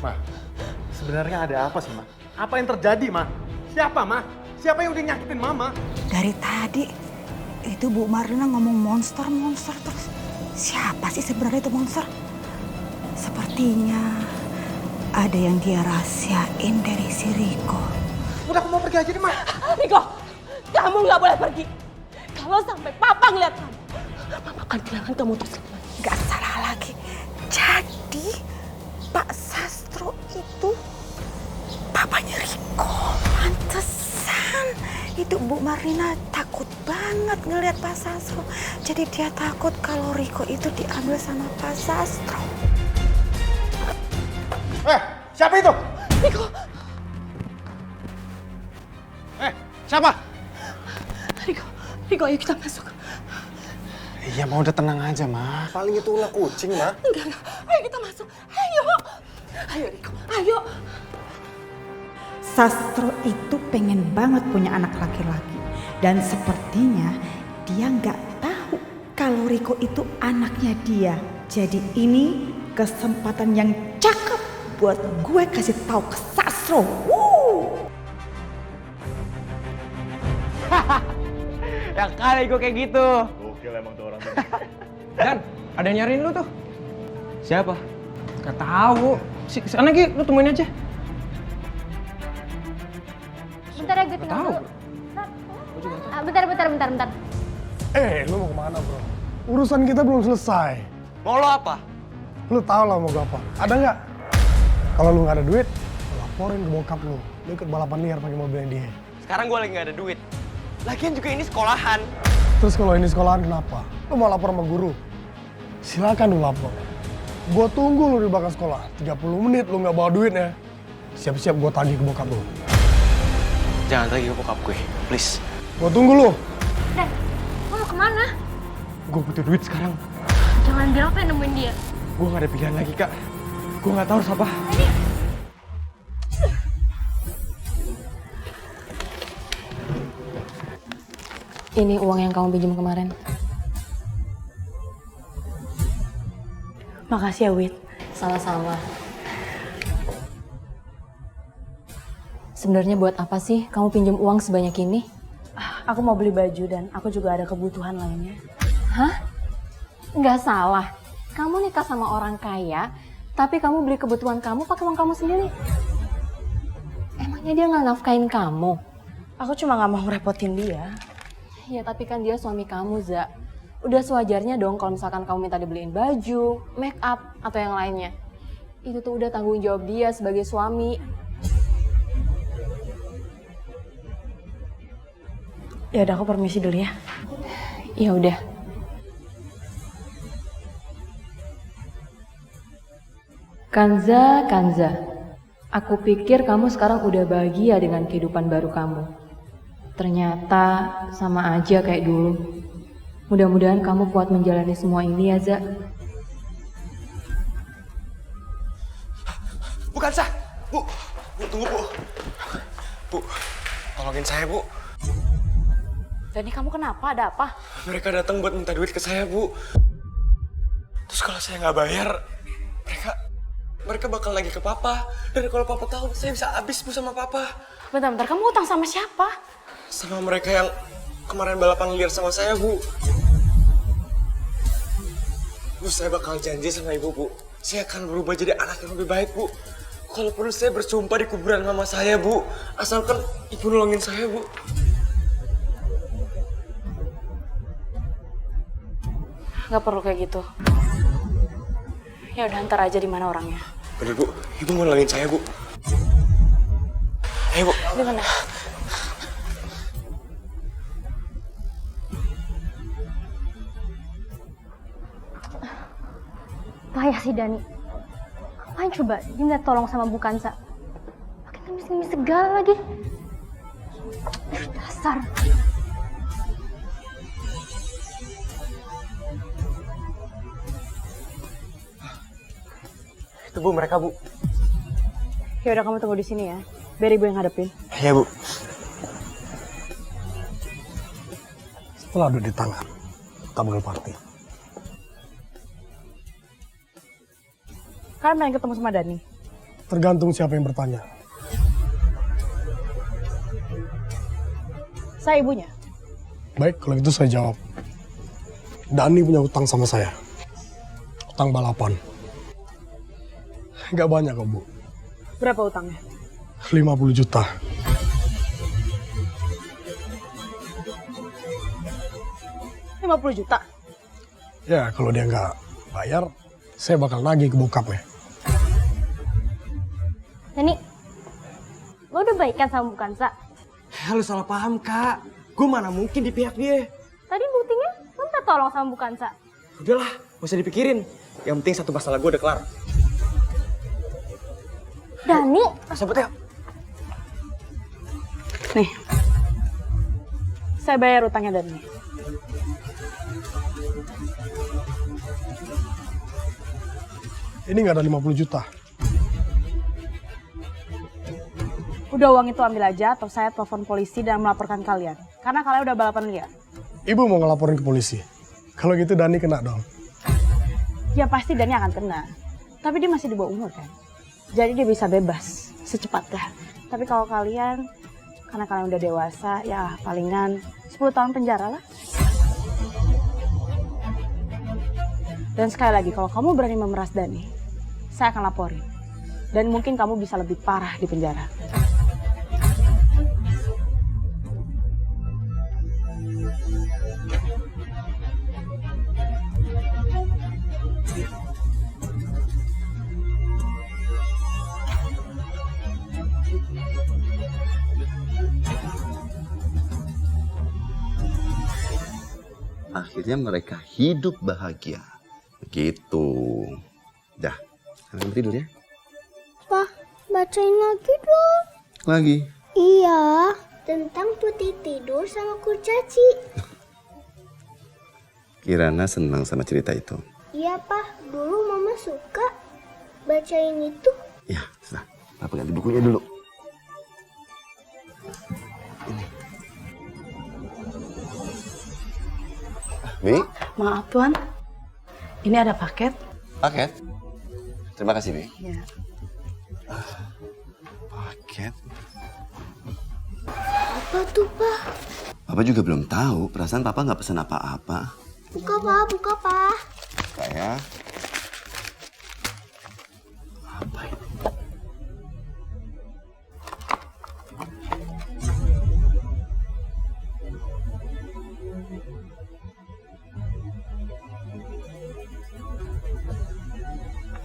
Ma, sebenarnya ada apa sih, Ma? Apa yang terjadi, Ma? Siapa, Ma? Siapa yang udah nyakitin Mama? Dari tadi itu Bu Marlina ngomong monster terus. Siapa sih sebenarnya itu monster? Sepertinya ada yang dia rahasiain dari si Riko. Udah, aku mau pergi aja nih, Ma. Riko, kamu nggak boleh pergi. Kalau sampai Papa ngeliat kamu, Mama akan kehilangan kamu terus. Gak salah lagi. Jadi Pak Sastro itu papanya Riko. Pantesan itu Bu Marlina takut banget ngeliat Pak Sastro. Jadi dia takut kalau Riko itu diambil sama Pak Sastro. Siapa itu? Riko. Siapa? Riko, ayo kita masuk. Iya, Ma, udah tenang aja, Ma. Paling itu ulah kucing, Ma. Enggak. Ayo kita masuk. Ayo. Ayo, Riko. Ayo. Sastro itu pengen banget punya anak laki-laki. Dan sepertinya dia nggak tahu kalau Riko itu anaknya dia. Jadi ini kesempatan yang cakep buat gue kasih tahu ke Sastro. Ya kali gue kayak gitu. Gokil emang tuh orang. Dan ada yang nyariin lu tuh. Siapa? Gak tahu. Sana Gi, lu temuin aja. Bentar ya, gue tinggal dulu. Bentar. Lu mau kemana bro? Urusan kita belum selesai. Mau lo apa? Lu tau lah mau gue apa. Ada nggak? Kalau lu nggak ada duit, lu laporin ke bokap lu. Lu ikut balapan liar pakai mobilnya dia. Sekarang gue lagi nggak ada duit. Lagian juga ini sekolahan. Terus kalau ini sekolahan kenapa? Lu mau lapor sama guru? Silakan lu lapor. Gue tunggu lu di belakang sekolah. 30 menit lu nggak bawa duitnya. Siap-siap gue tagih ke bokap lu. Jangan tagih ke bokap gue, please. Gue tunggu lu. Dan, lo mau kemana? Gue butuh duit sekarang. Jangan bilang pengen nemuin dia. Gue gak ada pilihan lagi, Kak. Gue gak tahu harus apa. Ini uang yang kamu pinjam kemarin. Makasih ya, Wit. Sama-sama. Sebenarnya buat apa sih kamu pinjam uang sebanyak ini? Aku mau beli baju dan aku juga ada kebutuhan lainnya. Hah? Nggak salah. Kamu nikah sama orang kaya, tapi kamu beli kebutuhan kamu pakai uang kamu sendiri. Emangnya dia nggak nafkain kamu? Aku cuma nggak mau ngerepotin dia. Ya tapi kan dia suami kamu, Za. Udah sewajarnya dong kalau misalkan kamu minta dibeliin baju, make up, atau yang lainnya. Itu tuh udah tanggung jawab dia sebagai suami. Ya udah, aku permisi dulu ya. Ya udah. Kanza, aku pikir kamu sekarang udah bahagia dengan kehidupan baru kamu. Ternyata sama aja kayak dulu. Mudah-mudahan kamu kuat menjalani semua ini ya, Za. Bukan sah, Bu. Bu, tunggu, Bu. Bu, tolongin saya, Bu. Dani, kamu kenapa? Ada apa? Mereka datang buat minta duit ke saya, Bu. Terus kalau saya nggak bayar, mereka bakal lagi ke Papa. Dan kalau Papa tahu, saya bisa habis, Bu, sama Papa. Bentar, kamu utang sama siapa? Sama mereka yang kemarin balapan liar sama saya, Bu. Bu, saya bakal janji sama Ibu, Bu. Saya akan berubah jadi anak yang lebih baik, Bu. Kalau perlu saya bersumpah di kuburan mama saya, Bu. Asalkan Ibu nolongin saya, Bu. Gak perlu kayak gitu. Ya udah, ntar aja di mana orangnya. Bener, Bu. Ibu mau nolongin saya, Bu. Ayo, Bu. Di mana? Payah sih Dani. Ngapain coba dia minta tolong sama Bu Kansa? Pakai ngemis-ngemis segala lagi. Dasar. Itu, Bu, mereka, Bu. Ya udah, kamu tunggu di sini ya. Biar Ibu yang ngadepin. Iya, Bu. Setelah duit di tangan, kita boleh party. Kalian pengen ketemu sama Dani? Tergantung siapa yang bertanya. Saya ibunya. Baik, kalau gitu saya jawab. Dani punya utang sama saya. Utang balapan. Nggak banyak kok, Bu. Berapa utangnya? 50 juta. $50 juta? Ya, kalau dia nggak bayar, saya bakal nagih ke bokapnya. Dani, lo udah baikan sama Bu Kansa? Lu salah paham, Kak. Gue mana mungkin di pihak dia. Tadi buktinya lo minta tolong sama Bu Kansa. Udahlah, gak usah dipikirin. Yang penting satu masalah gue udah kelar. Dani! Sebut ya. Nih. Saya bayar utangnya Dani. Ini nggak ada 50 juta. Udah, uang itu ambil aja atau saya telepon polisi dan melaporkan kalian. Karena kalian udah balapan liar. Ibu mau ngelaporin ke polisi. Kalau gitu Dani kena dong. Ya pasti Dani akan kena. Tapi dia masih di bawah umur kan. Jadi dia bisa bebas secepatnya. Tapi kalau kalian, karena kalian udah dewasa, ya palingan 10 tahun penjara lah. Dan sekali lagi, kalau kamu berani memeras Dani, saya akan laporin. Dan mungkin kamu bisa lebih parah di penjara. akhirnya mereka hidup bahagia. Begitu. Dah, kalian tidur ya. Pa, bacain lagi dong. Lagi. Iya, tentang putih tidur sama kurcaci. Kirana senang sama cerita itu. Iya, Pa. Dulu Mama suka bacain itu. Ya, sudah. Papa ganti bukunya dulu. Bi? Maaf Tuan, ini ada paket. Paket? Terima kasih, Bi. Ya. Paket? Apa tuh, Pa? Papa juga belum tahu. Perasaan Papa nggak pesan apa-apa. Buka, Pa. Buka, Pa. Kayak...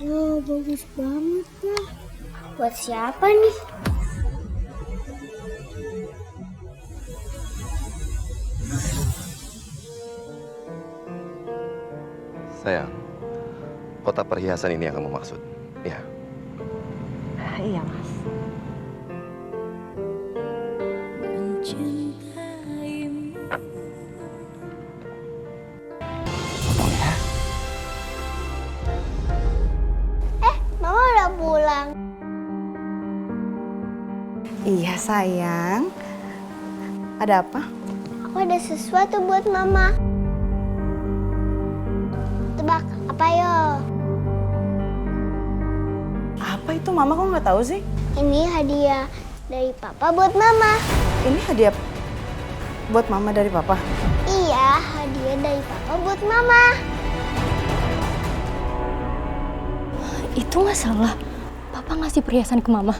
Wah, bagus banget, Pa. Buat siapa nih? Sayang, kotak perhiasan ini yang kamu maksud? Ya. Iya, Mas. Mama udah pulang. Iya sayang. Ada apa? Aku ada sesuatu buat Mama. Tebak, apa yo? Apa itu Mama kok nggak tahu sih? Ini hadiah dari Papa buat Mama. Ini hadiah buat Mama dari Papa. Iya, hadiah dari Papa buat Mama. Itu nggak salah. Papa ngasih perhiasan ke Mama.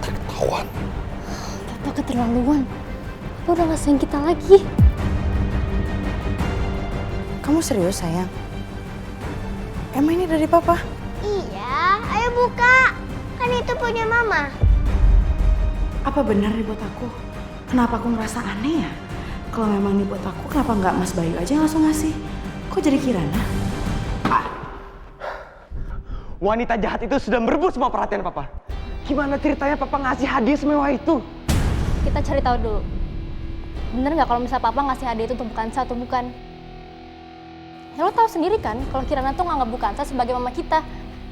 Ketahuan. Papa keterlaluan. Papa udah nggak sayang kita lagi. Kamu serius sayang? Emang ini dari Papa? Iya, ayo buka. Kan itu punya Mama. Apa benar nih buat aku? Kenapa aku ngerasa aneh ya? Kalau memang nih buat aku, kenapa nggak Mas Bayu aja yang langsung ngasih? Kok jadi Kirana? Wanita jahat itu sudah merebut semua perhatian Papa. Gimana ceritanya Papa ngasih hadiah semewah itu? Kita cari tahu dulu. Bener nggak kalau misalnya Papa ngasih hadiah itu untuk Bukansa atau bukan? Ya lo tahu sendiri kan kalau Kirana tuh nganggap Bukansa sebagai mama kita.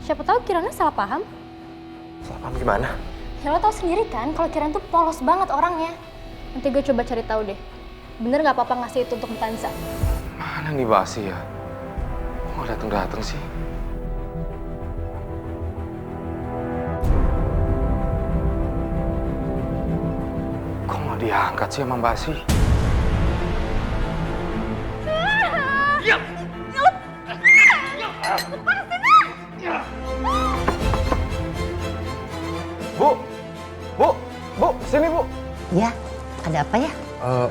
Siapa tahu Kirana salah paham? Salah paham gimana? Ya lo tahu sendiri kan kalau Kirana tuh polos banget orangnya. Nanti gue coba cari tahu deh. Bener nggak Papa ngasih itu untuk Bukansa? Mana nih Basi ya? Kok nggak datang-datang sih? Kok nggak diangkat sih sama Mbak Si? Bu, sini Bu. Ya, ada apa ya?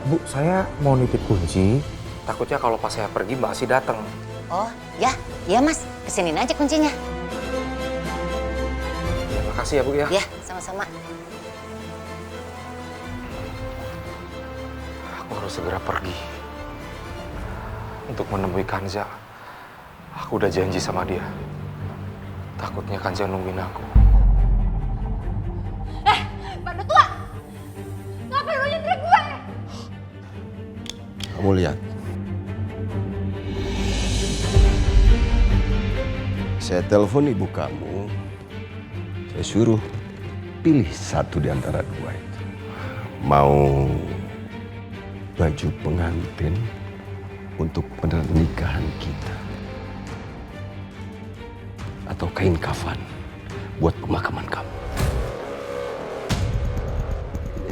Bu, saya mau nitip kunci. Takutnya kalau pas saya pergi Mbak Si datang. Oh, ya Mas, kesinin aja kuncinya. Terima kasih ya Bu ya. Ya, sama-sama. Aku harus segera pergi untuk menemui Kanza. Aku udah janji sama dia. Takutnya Kanza nungguin aku. Bandut tua! Ngapain lo nyentrik gue? Kamu lihat. Saya telepon ibu kamu. Saya suruh pilih satu di antara dua itu. Mau baju pengantin untuk pernikahan kita, atau kain kafan buat pemakaman kamu.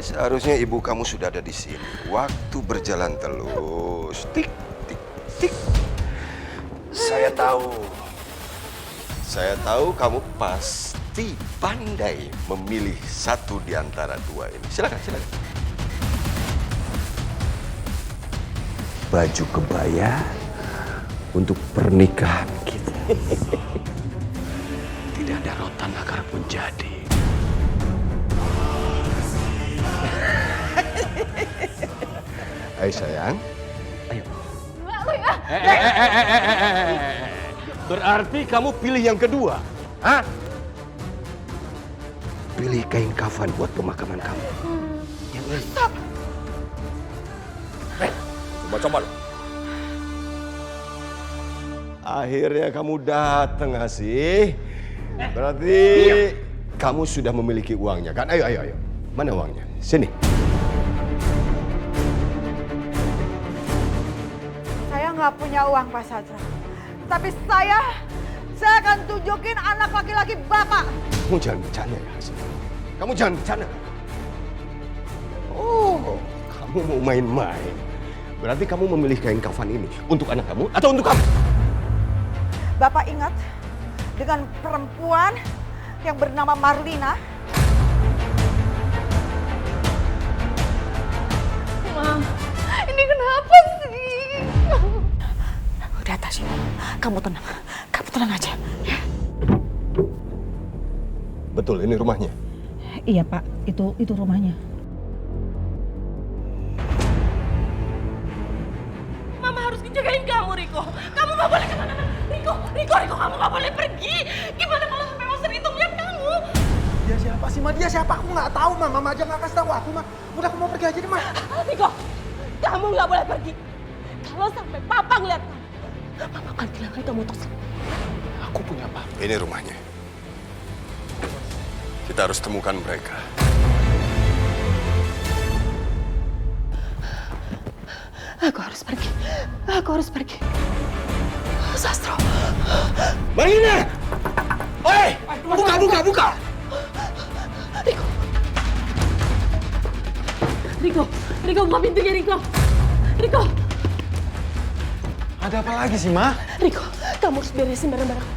Seharusnya ibu kamu sudah ada di sini. Waktu berjalan terus. Tik, tik, tik. Saya tahu kamu pasti pandai memilih satu di antara dua ini. Silakan. Baju kebaya untuk pernikahan kita. Tidak ada rotan akar pun jadi. Ayo sayang. Ayo. Berarti kamu pilih yang kedua, hah? Pilih kain kafan buat pemakaman kamu. Yang ini. Coba lo. Akhirnya kamu datang, Asih. Berarti kamu sudah memiliki uangnya kan? Ayo. Mana uangnya? Sini. Saya nggak punya uang, Pak Satrio. Tapi saya akan tunjukin anak laki-laki Bapak. Kamu jangan bercanda ya, Asih. Kamu jangan bercanda. Oh, kamu mau main-main. Berarti kamu memilih kain kafan ini untuk anak kamu atau untuk kamu? Bapak ingat dengan perempuan yang bernama Marlina? Ma, ini kenapa sih? Udah, Tasya. Kamu tenang. Kamu tenang aja. Ya? Betul, ini rumahnya. Iya, Pak. Itu rumahnya. Mama harus ngejagain kamu, Riko. Kamu gak boleh kemana-mana. Riko, kamu gak boleh pergi. Gimana kalau sampai monster itu ngeliat kamu? Dia siapa sih, Ma? Dia siapa? Aku nggak tahu, Ma. Mama aja nggak kasih tahu aku, Ma. Udah, aku mau pergi aja deh, Ma. Riko, kamu gak boleh pergi. Kalau sampai Papa ngeliat kamu, Mama akan kehilangan kamu untuk selalu. Aku punya Papa. Ini rumahnya. Kita harus temukan mereka. Aku harus pergi. Sastro. Marina! Oi! Buka! Riko, buka pintunya, Riko. Ada apa lagi sih, Ma? Riko, kamu harus beresin barang-barang.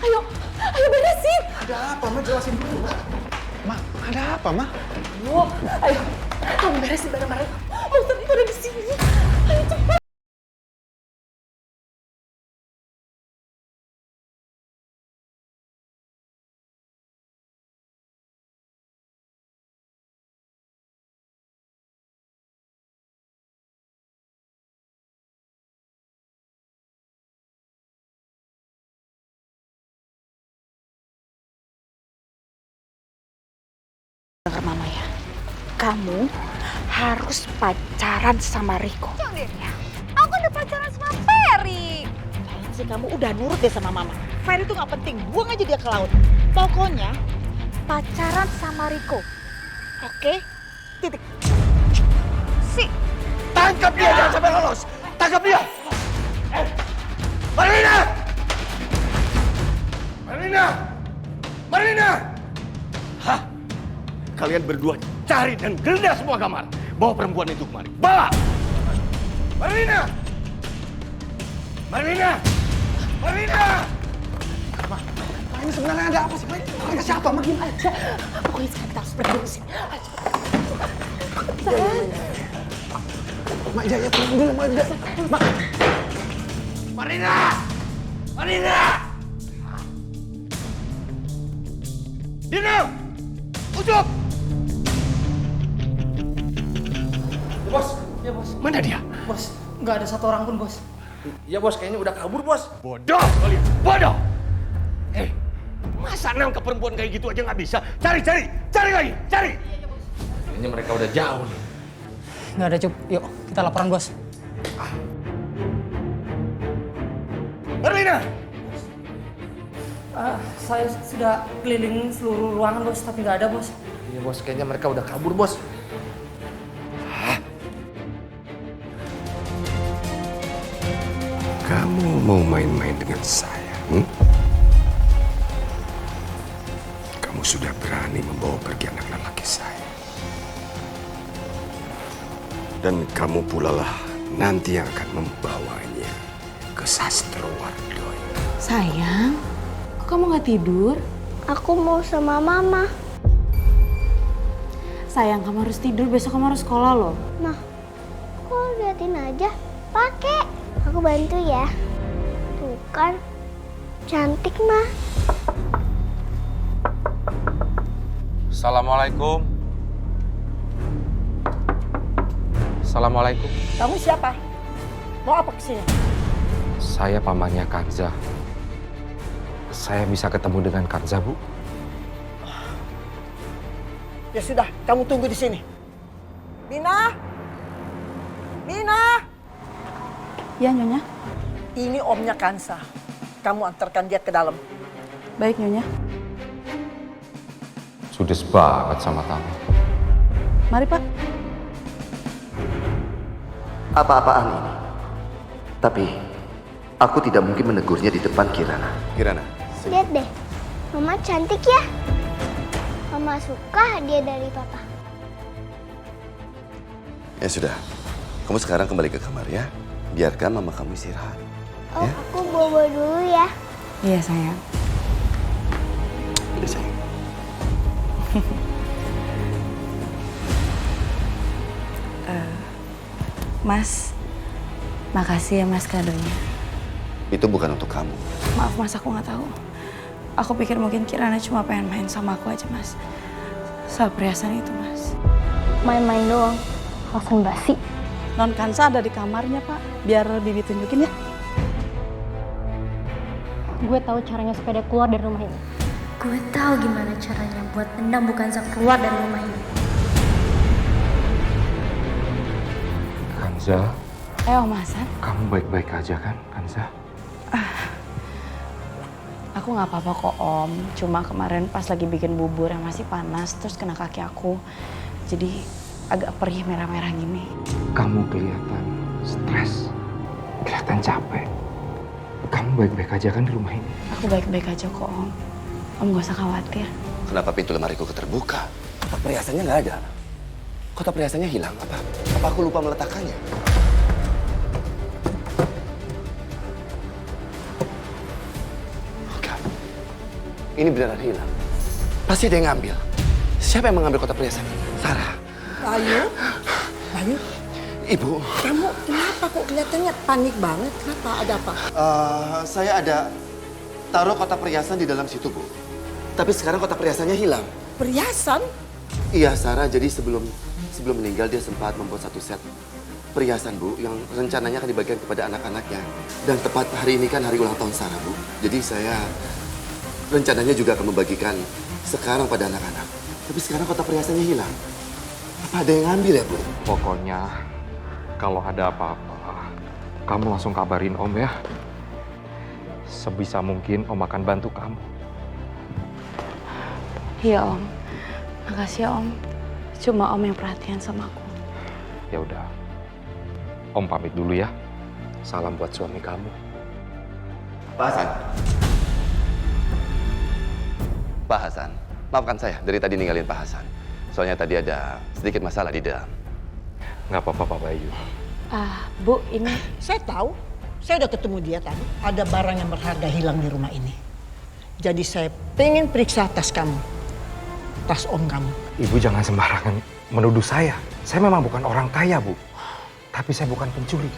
Ayo beresin. Ada apa, Ma? Jelasin dulu, Ma. Ma, ada apa, Ma? Ayo, kamu beresin barang-barang. Monster itu ada di sini. Ayo cepat. Dengar Mama ya, kamu harus pacaran sama Riko. Jangan ya. Aku udah pacaran sama Ferry. Kayaknya sih kamu udah nurut deh sama Mama. Ferry itu nggak penting, buang aja dia ke laut. Pokoknya pacaran sama Riko. Oke? Titik. Tangkap dia, jangan sampai lolos. Tangkap dia. Marlina! Hah? Kalian berdua cari dan geledah semua kamar. Bawa perempuan itu kemari. Bawa! Marlina! Ma, ini sebenarnya ada apa sih, Ma? Mereka siapa, Ma? Aja. Pokoknya sekarang kita harus pergi dari sini. Ayo. Ma, ya, tunggu dulu, Ma. Ma. Marlina! Dino! Ucup! Bos. Ya, Bos. Mana dia? Bos, nggak ada satu orang pun, Bos. Ya bos, kayaknya udah kabur bos. Bodoh kalian, bodoh! Masa nangkep perempuan kayak gitu aja nggak bisa? Cari lagi, cari! Kayaknya mereka udah jauh nih. Nggak ada, Cup. Yuk, kita laporan, Bos. Marlina! Saya sudah keliling seluruh ruangan, Bos, tapi nggak ada, Bos. Iya bos, kayaknya mereka udah kabur bos. Kamu mau main-main dengan saya? Kamu sudah berani membawa pergi anak lelaki saya. Dan kamu pula lah nanti yang akan membawanya ke Sastro Wardoyo. Sayang, kok kamu nggak tidur? Aku mau sama Mama. Sayang, kamu harus tidur, besok kamu harus sekolah loh. Nah, kok liatin aja? Pakai. Aku bantu ya. Tuh kan, cantik mah. Assalamualaikum. Assalamualaikum. Kamu siapa? Mau apa kesini? Saya pamannya Kanza. Saya bisa ketemu dengan Kanza, Bu? Ya sudah, kamu tunggu di sini. Mina? Mina? Ya, Nyonya. Ini omnya Kansa. Kamu antarkan dia ke dalam. Baik, Nyonya. Judes banget sama tamu. Mari, Pak. Apa-apaan ini? Tapi aku tidak mungkin menegurnya di depan Kirana. Kirana. Lihat deh, Mama cantik ya. Mama suka hadiah dari Papa. Ya sudah, kamu sekarang kembali ke kamar ya. Biarkan mama kamu istirahat. Oh, aku bobo dulu ya. Iya, sayang. Udah sayang. Mas, makasih ya Mas kadonya. Itu bukan untuk kamu. Maaf Mas, aku nggak tahu. Aku pikir mungkin Kirana cuma pengen main sama aku aja Mas. Soal perhiasan itu Mas. Main-main doang, langsung basi. Non Kansa ada di kamarnya Pak. Biar Bibi tunjukin ya. Gue tahu caranya supaya dia keluar dari rumah ini. Gue tahu gimana caranya buat nendang Bukanza keluar dari rumah ini. Kanza, Om Hasan. kamu baik-baik aja kan, Kanza? Aku nggak apa-apa kok Om. Cuma kemarin pas lagi bikin bubur yang masih panas, terus kena kaki aku. Jadi agak perih merah-merah gini. Kamu kelihatan stres, kelihatan capek. Kamu baik-baik aja kan di rumah ini? Aku baik-baik aja kok Om. Om gak usah khawatir. Kenapa pintu lemariku keterbuka? Kotak perhiasannya nggak ada. Kotak perhiasannya hilang apa? Apa aku lupa meletakkannya? Enggak. Ini beneran hilang. Pasti ada yang ngambil. Siapa yang mengambil kotak perhiasan? Sarah. Bayu? Bayu? Ibu. Kamu kenapa kok kelihatannya panik banget? Kenapa? Ada apa? Saya ada taruh kotak perhiasan di dalam situ, Bu. Tapi sekarang kotak perhiasannya hilang. Perhiasan? Iya, Sarah. Jadi sebelum meninggal dia sempat membuat satu set perhiasan, Bu, yang rencananya akan dibagikan kepada anak-anaknya. Dan tepat hari ini kan hari ulang tahun Sarah, Bu. Jadi saya rencananya juga akan membagikan sekarang pada anak-anak. Tapi sekarang kotak perhiasannya hilang. Apa ada yang ngambil ya, Bu? Pokoknya kalau ada apa-apa, kamu langsung kabarin Om ya. Sebisa mungkin Om akan bantu kamu. Iya Om. Makasih ya Om. Cuma Om yang perhatian sama aku. Ya udah. Om pamit dulu ya. Salam buat suami kamu. Pak Hasan. Pak Hasan, maafkan saya dari tadi ninggalin Pak Hasan. Soalnya tadi ada sedikit masalah di dalam. Nggak apa-apa Pak Bayu. Bu, ini... Saya tahu. Saya udah ketemu dia tadi. Ada barang yang berharga hilang di rumah ini. Jadi saya pengen periksa tas kamu. Tas om kamu. Ibu jangan sembarangan menuduh saya. Saya memang bukan orang kaya, Bu. Tapi saya bukan pencuri.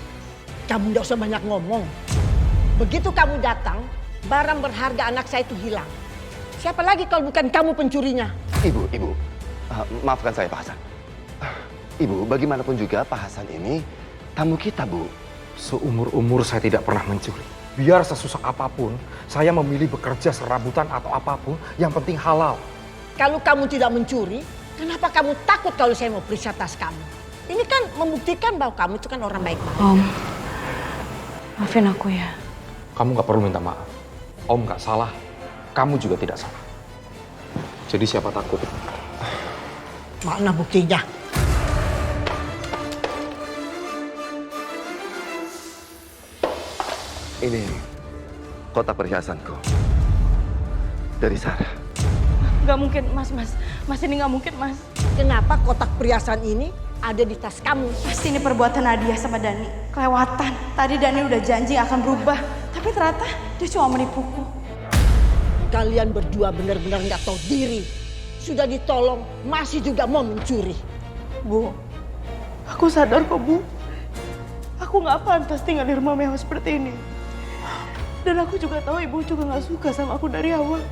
Kamu nggak usah banyak ngomong. Begitu kamu datang, barang berharga anak saya itu hilang. Siapa lagi kalau bukan kamu pencurinya? Ibu, maafkan saya Pak Hasan. Ibu, bagaimanapun juga Pak Hasan ini tamu kita, Bu. Seumur-umur saya tidak pernah mencuri. Biar sesusah apapun, saya memilih bekerja serabutan atau apapun, yang penting halal. Kalau kamu tidak mencuri, kenapa kamu takut kalau saya mau periksa tas kamu? Ini kan membuktikan bahwa kamu itu kan orang baik-baik. Om, maafin aku ya. Kamu nggak perlu minta maaf. Om nggak salah, kamu juga tidak salah. Jadi siapa takut? Mana buktinya? Ini kotak perhiasanku dari Sarah. Gak mungkin, Mas. Mas, ini gak mungkin, Mas. Kenapa kotak perhiasan ini ada di tas kamu? Pasti ini perbuatan Nadia sama Dani. Kelewatan. Tadi Dani udah janji akan berubah. Tapi ternyata dia cuma menipuku. Kalian berdua benar-benar nggak tahu diri. Sudah ditolong, masih juga mau mencuri. Bu, aku sadar kok, Bu. Aku nggak pantas tinggal di rumah mewah seperti ini. Dan aku juga tahu Ibu juga nggak suka sama aku dari awal.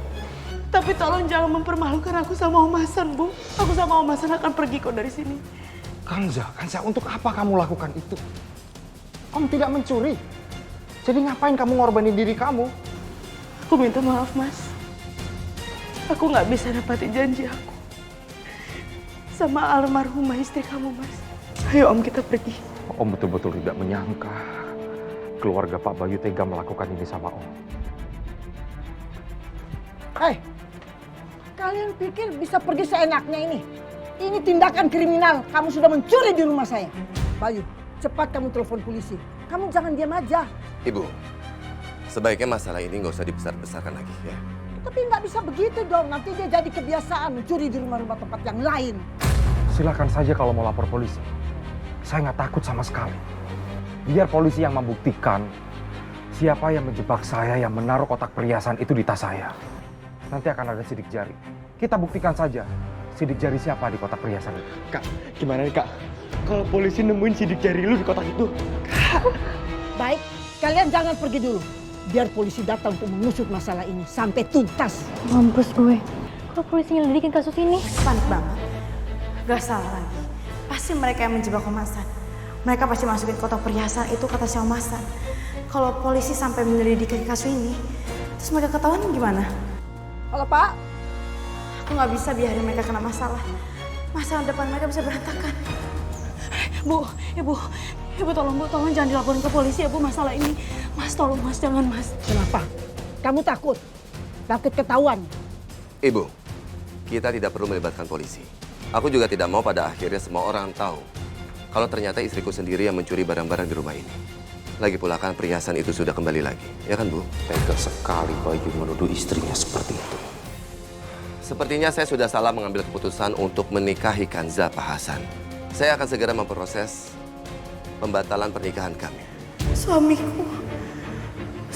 Tapi tolong jangan mempermalukan aku sama Om Hasan, Bu. Aku sama Om Hasan akan pergi kok dari sini. Kanza, untuk apa kamu lakukan itu? Om tidak mencuri. Jadi ngapain kamu ngorbanin diri kamu? Aku minta maaf, Mas. Aku nggak bisa dapatin janji aku sama almarhumah istri kamu, Mas. Ayo Om, kita pergi. Om betul-betul tidak menyangka keluarga Pak Bayu tega melakukan ini sama Om. Hei, kalian pikir bisa pergi seenaknya ini? Ini tindakan kriminal. Kamu sudah mencuri di rumah saya. Bayu, cepat kamu telepon polisi. Kamu jangan diam aja. Ibu, sebaiknya masalah ini nggak usah dibesar-besarkan lagi ya. Tapi nggak bisa begitu dong. Nanti dia jadi kebiasaan mencuri di rumah-rumah tempat yang lain. Silakan saja kalau mau lapor polisi. Saya nggak takut sama sekali. Biar polisi yang membuktikan siapa yang menjebak saya yang menaruh kotak perhiasan itu di tas saya. Nanti akan ada sidik jari. Kita buktikan saja sidik jari siapa di kotak perhiasan itu. Kak, gimana nih Kak? Kalau polisi nemuin sidik jari lu di kotak itu? Baik, kalian jangan pergi dulu. Biar polisi datang untuk mengusut masalah ini sampai tuntas. Mampus gue. Kalau polisi nyelidikin kasus ini. Panik banget. Gak salah lagi. Pasti mereka yang menjebak Om Hasan. Mereka pasti masukin kotak perhiasan itu ke tasnya Om Hasan. Kalau polisi sampai menyelidiki kasus ini, terus mereka ketahuan gimana? Halo Pak. Aku nggak bisa biarin mereka kena masalah. Masa depan mereka bisa berantakan. Ibu tolong jangan dilaporin ke polisi ya Bu masalah ini. Mas tolong Mas, jangan Mas. Kenapa? Kamu takut? Takut ketahuan? Ibu, kita tidak perlu melibatkan polisi. Aku juga tidak mau pada akhirnya semua orang tahu kalau ternyata istriku sendiri yang mencuri barang-barang di rumah ini. Lagi pula kan perhiasan itu sudah kembali lagi, ya kan Bu? Tega sekali Bayu menuduh istrinya seperti itu. Sepertinya saya sudah salah mengambil keputusan untuk menikahi Kanza Pak Hasan. Saya akan segera memproses pembatalan pernikahan kami.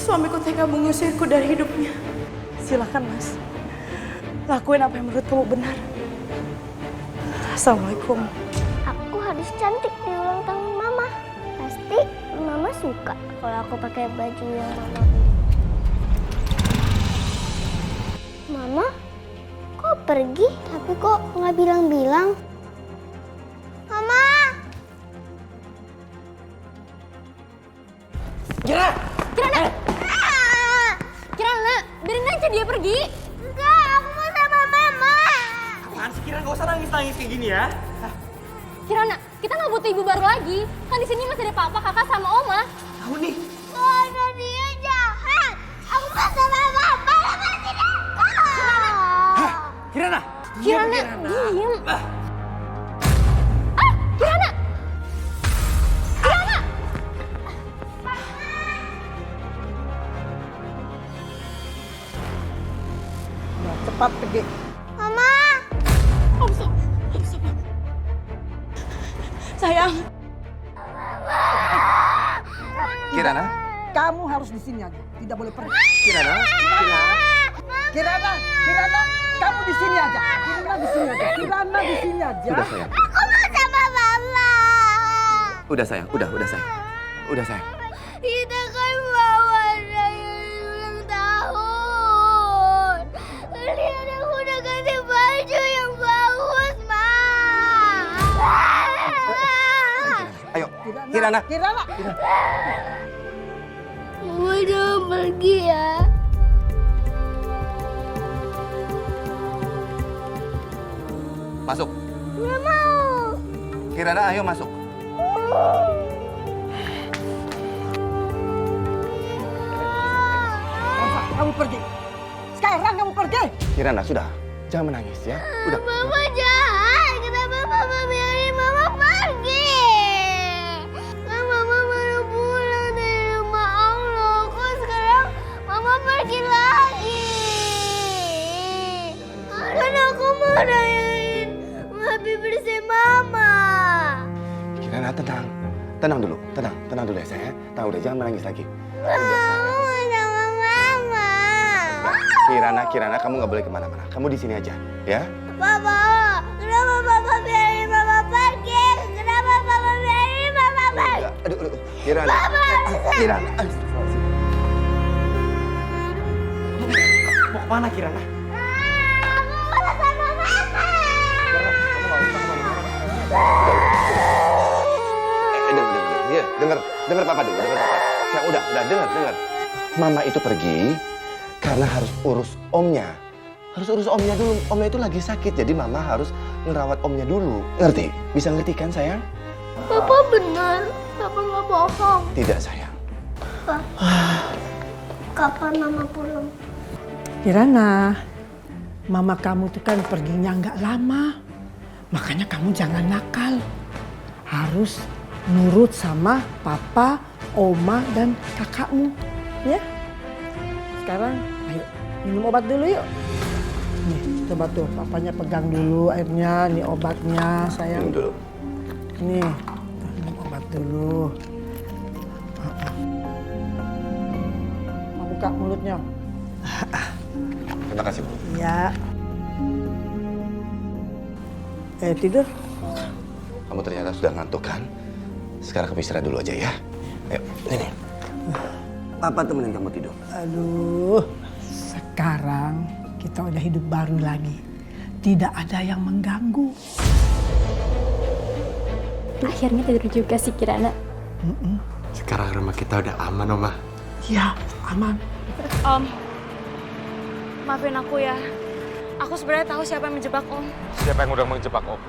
Suamiku tega mengusirku dari hidupnya. Silakan Mas, lakuin apa yang menurut kamu benar. Assalamualaikum. Aku harus cantik di ulang tahun Mama. Pasti Mama suka kalau aku pakai baju yang Mama beli. Mama, kok pergi? Tapi kok nggak bilang-bilang? Mama! Kirana, biarin aja dia pergi. Enggak, aku mau sama Mama. Apaan sih Kirana? Gak usah nangis-nangis kayak gini ya. Kirana, kita nggak butuh ibu baru lagi. Kan di sini masih ada papa, kakak, sama oma. Tahu nih. Karena dia jahat. Aku mau sama Mama, lepasin aku. Kirana! Kirana, diam. Kirana! Kirana! Ya, cepat pergi. Mama! Sayang. Kirana? Kamu harus di sini aja. Tidak boleh pergi. Kirana? Kirana, kamu di sini aja. Kirana di sini aja. Udah sayang. Aku mau sama Mama. Udah sayang. Udah sayang. Kita kan bawa raya ulang tahun. Lihat aku udah ganti baju yang bagus, Ma. Ayo, Kirana. Mama jangan pergi ya. Masuk. Nggak mau. Kirana, ayo masuk. Kamu pergi. Sekarang kamu pergi. Kirana, sudah. Jangan menangis ya. Udah. Mama jahat. Kenapa Mama biarin Mama pergi? Kan Mama baru pulang dari rumah Allah. Kok sekarang Mama pergi lagi? Kan aku mau rayain Happy birthday Mama. Kirana, tenang. Tenang dulu ya sayang. Tahu udah, jangan menangis lagi. Mau sama Mama. Kirana, kamu nggak boleh kemana-mana. Kamu di sini aja, ya. Papa, kenapa Papa biarin Mama pergi? Kenapa Papa biarin Mama pergi? Aduh. Kirana. Papa, Kirana. Mau kemana Kirana? Aku mau sama Mama. Dengar papa dulu, dengar papa. Sayang, udah, dengar. Mama itu pergi karena harus urus omnya. Harus urus omnya dulu. Omnya itu lagi sakit, jadi mama harus ngerawat omnya dulu. Ngerti? Bisa ngerti kan, sayang? Papa benar, Papa nggak bohong. Tidak, sayang. Pa, kapan Mama pulang? Kirana, mama kamu tuh kan perginya nggak lama. Makanya kamu jangan nakal. Harus nurut sama papa, oma, dan kakakmu. Ya? Sekarang, ayo minum obat dulu yuk. Nih, coba tuh, papanya pegang dulu airnya, nih obatnya, sayang. Minum dulu. Nih, minum obat dulu. Mau buka mulutnya. Terima kasih, Bu. Ya. Tidur. Kamu ternyata sudah ngantuk kan? Sekarang kamu istirahat dulu aja ya. Ayo, ini. Papa temenin kamu tidur. Aduh, sekarang kita udah hidup baru lagi. Tidak ada yang mengganggu. Akhirnya tidur juga sih Kirana. Sekarang rumah kita udah aman, Oma. Ya, aman. Om, maafin aku ya. Aku sebenarnya tahu siapa yang menjebak Om. Siapa yang udah menjebak Om?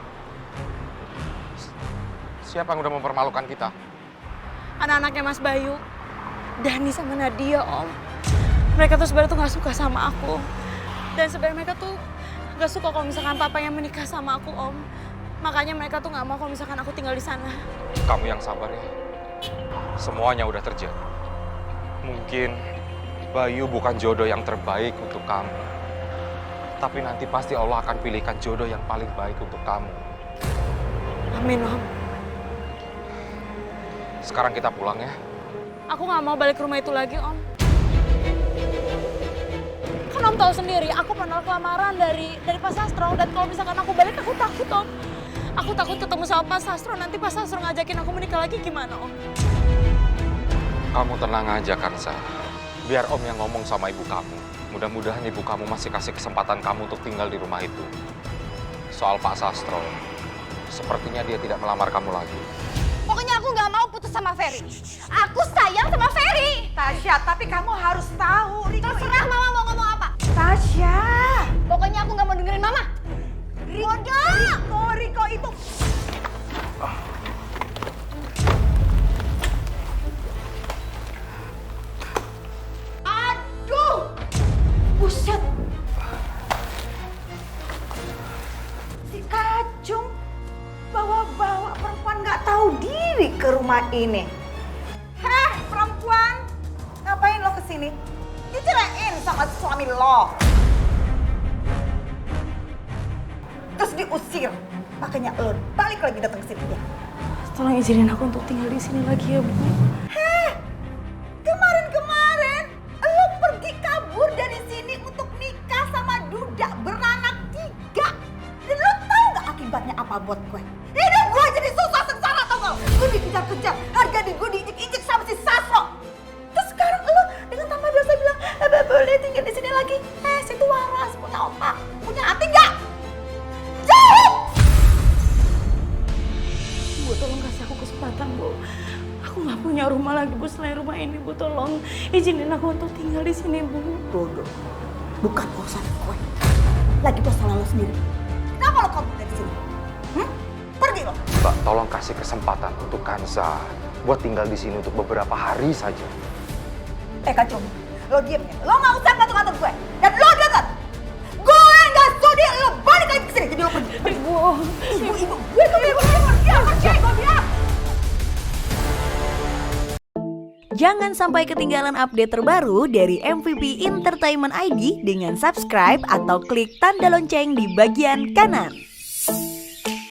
Siapa yang udah mempermalukan kita? Anak-anaknya Mas Bayu, Dani sama Nadia, Om. Mereka tuh sebenarnya tuh nggak suka sama aku. Dan sebenarnya mereka tuh nggak suka kalau misalkan papa yang menikah sama aku, Om. Makanya mereka tuh nggak mau kalau misalkan aku tinggal di sana. Kamu yang sabar ya. Semuanya udah terjadi. Mungkin Bayu bukan jodoh yang terbaik untuk kamu. Tapi nanti pasti Allah akan pilihkan jodoh yang paling baik untuk kamu. Amin, Om. Sekarang kita pulang ya. Aku nggak mau balik ke rumah itu lagi, Om. Kan Om tahu sendiri, aku menolak lamaran dari Pak Sastro. Dan kalau misalkan aku balik, aku takut, Om. Aku takut ketemu sama Pak Sastro. Nanti Pak Sastro ngajakin aku menikah lagi gimana, Om? Kamu tenang aja, Kansa. Biar Om yang ngomong sama ibu kamu. Mudah-mudahan ibu kamu masih kasih kesempatan kamu untuk tinggal di rumah itu. Soal Pak Sastro, sepertinya dia tidak melamar kamu lagi. Pokoknya aku nggak mau putus sama Ferry. Aku sayang sama Ferry. Tasya, tapi kamu harus tahu. Terserah Mama mau ngomong apa. Tasya. Pokoknya aku nggak mau dengerin Mama. Riko itu. Aduh. Buset. Si Kacung bawa-bawa perempuan nggak tahu diri ke rumah ini. Heh, perempuan, ngapain lo kesini? Diceraiin sama suami lo. Terus diusir, makanya lo balik lagi datang ke sini ya. Tolong izinin aku untuk tinggal di sini lagi ya, Bu. Heh, kemarin lo pergi kabur dari sini untuk nikah sama duda beranak 3. Dan lo tahu nggak akibatnya apa buat gue? Hidup gue jadi susah sengsara, tau gak? Gue dikejar-kejar, harga di gue diinjek-injek sama si Sastro. Terus sekarang lo dengan tambah dosa bilang, boleh tinggal di sini lagi. Situ waras, punya otak, punya hati nggak? Jawab! Bu, tolong kasih aku kesempatan, Bu. Aku nggak punya rumah lagi, Bu, selain rumah ini, Bu. Tolong izinin aku untuk tinggal di sini, Bu. Bodoh, bukan urusan gue. Lagi salah lo sendiri. Kenapa lo kabur dari sini? Pergi lo. Mbak, tolong kasih kesempatan untuk Kansa buat tinggal di sini untuk beberapa hari saja. Kacung, lo diem ya. Lo nggak usah ngatur-ngatur gue. Dan lo denger, gue nggak sudi lo balik lagi ke sini. Jadi lo pergi. Ibu, gue tuh ibu pergi, gue bilang. Jangan sampai ketinggalan update terbaru dari MVP Entertainment ID dengan subscribe atau klik tanda lonceng di bagian kanan.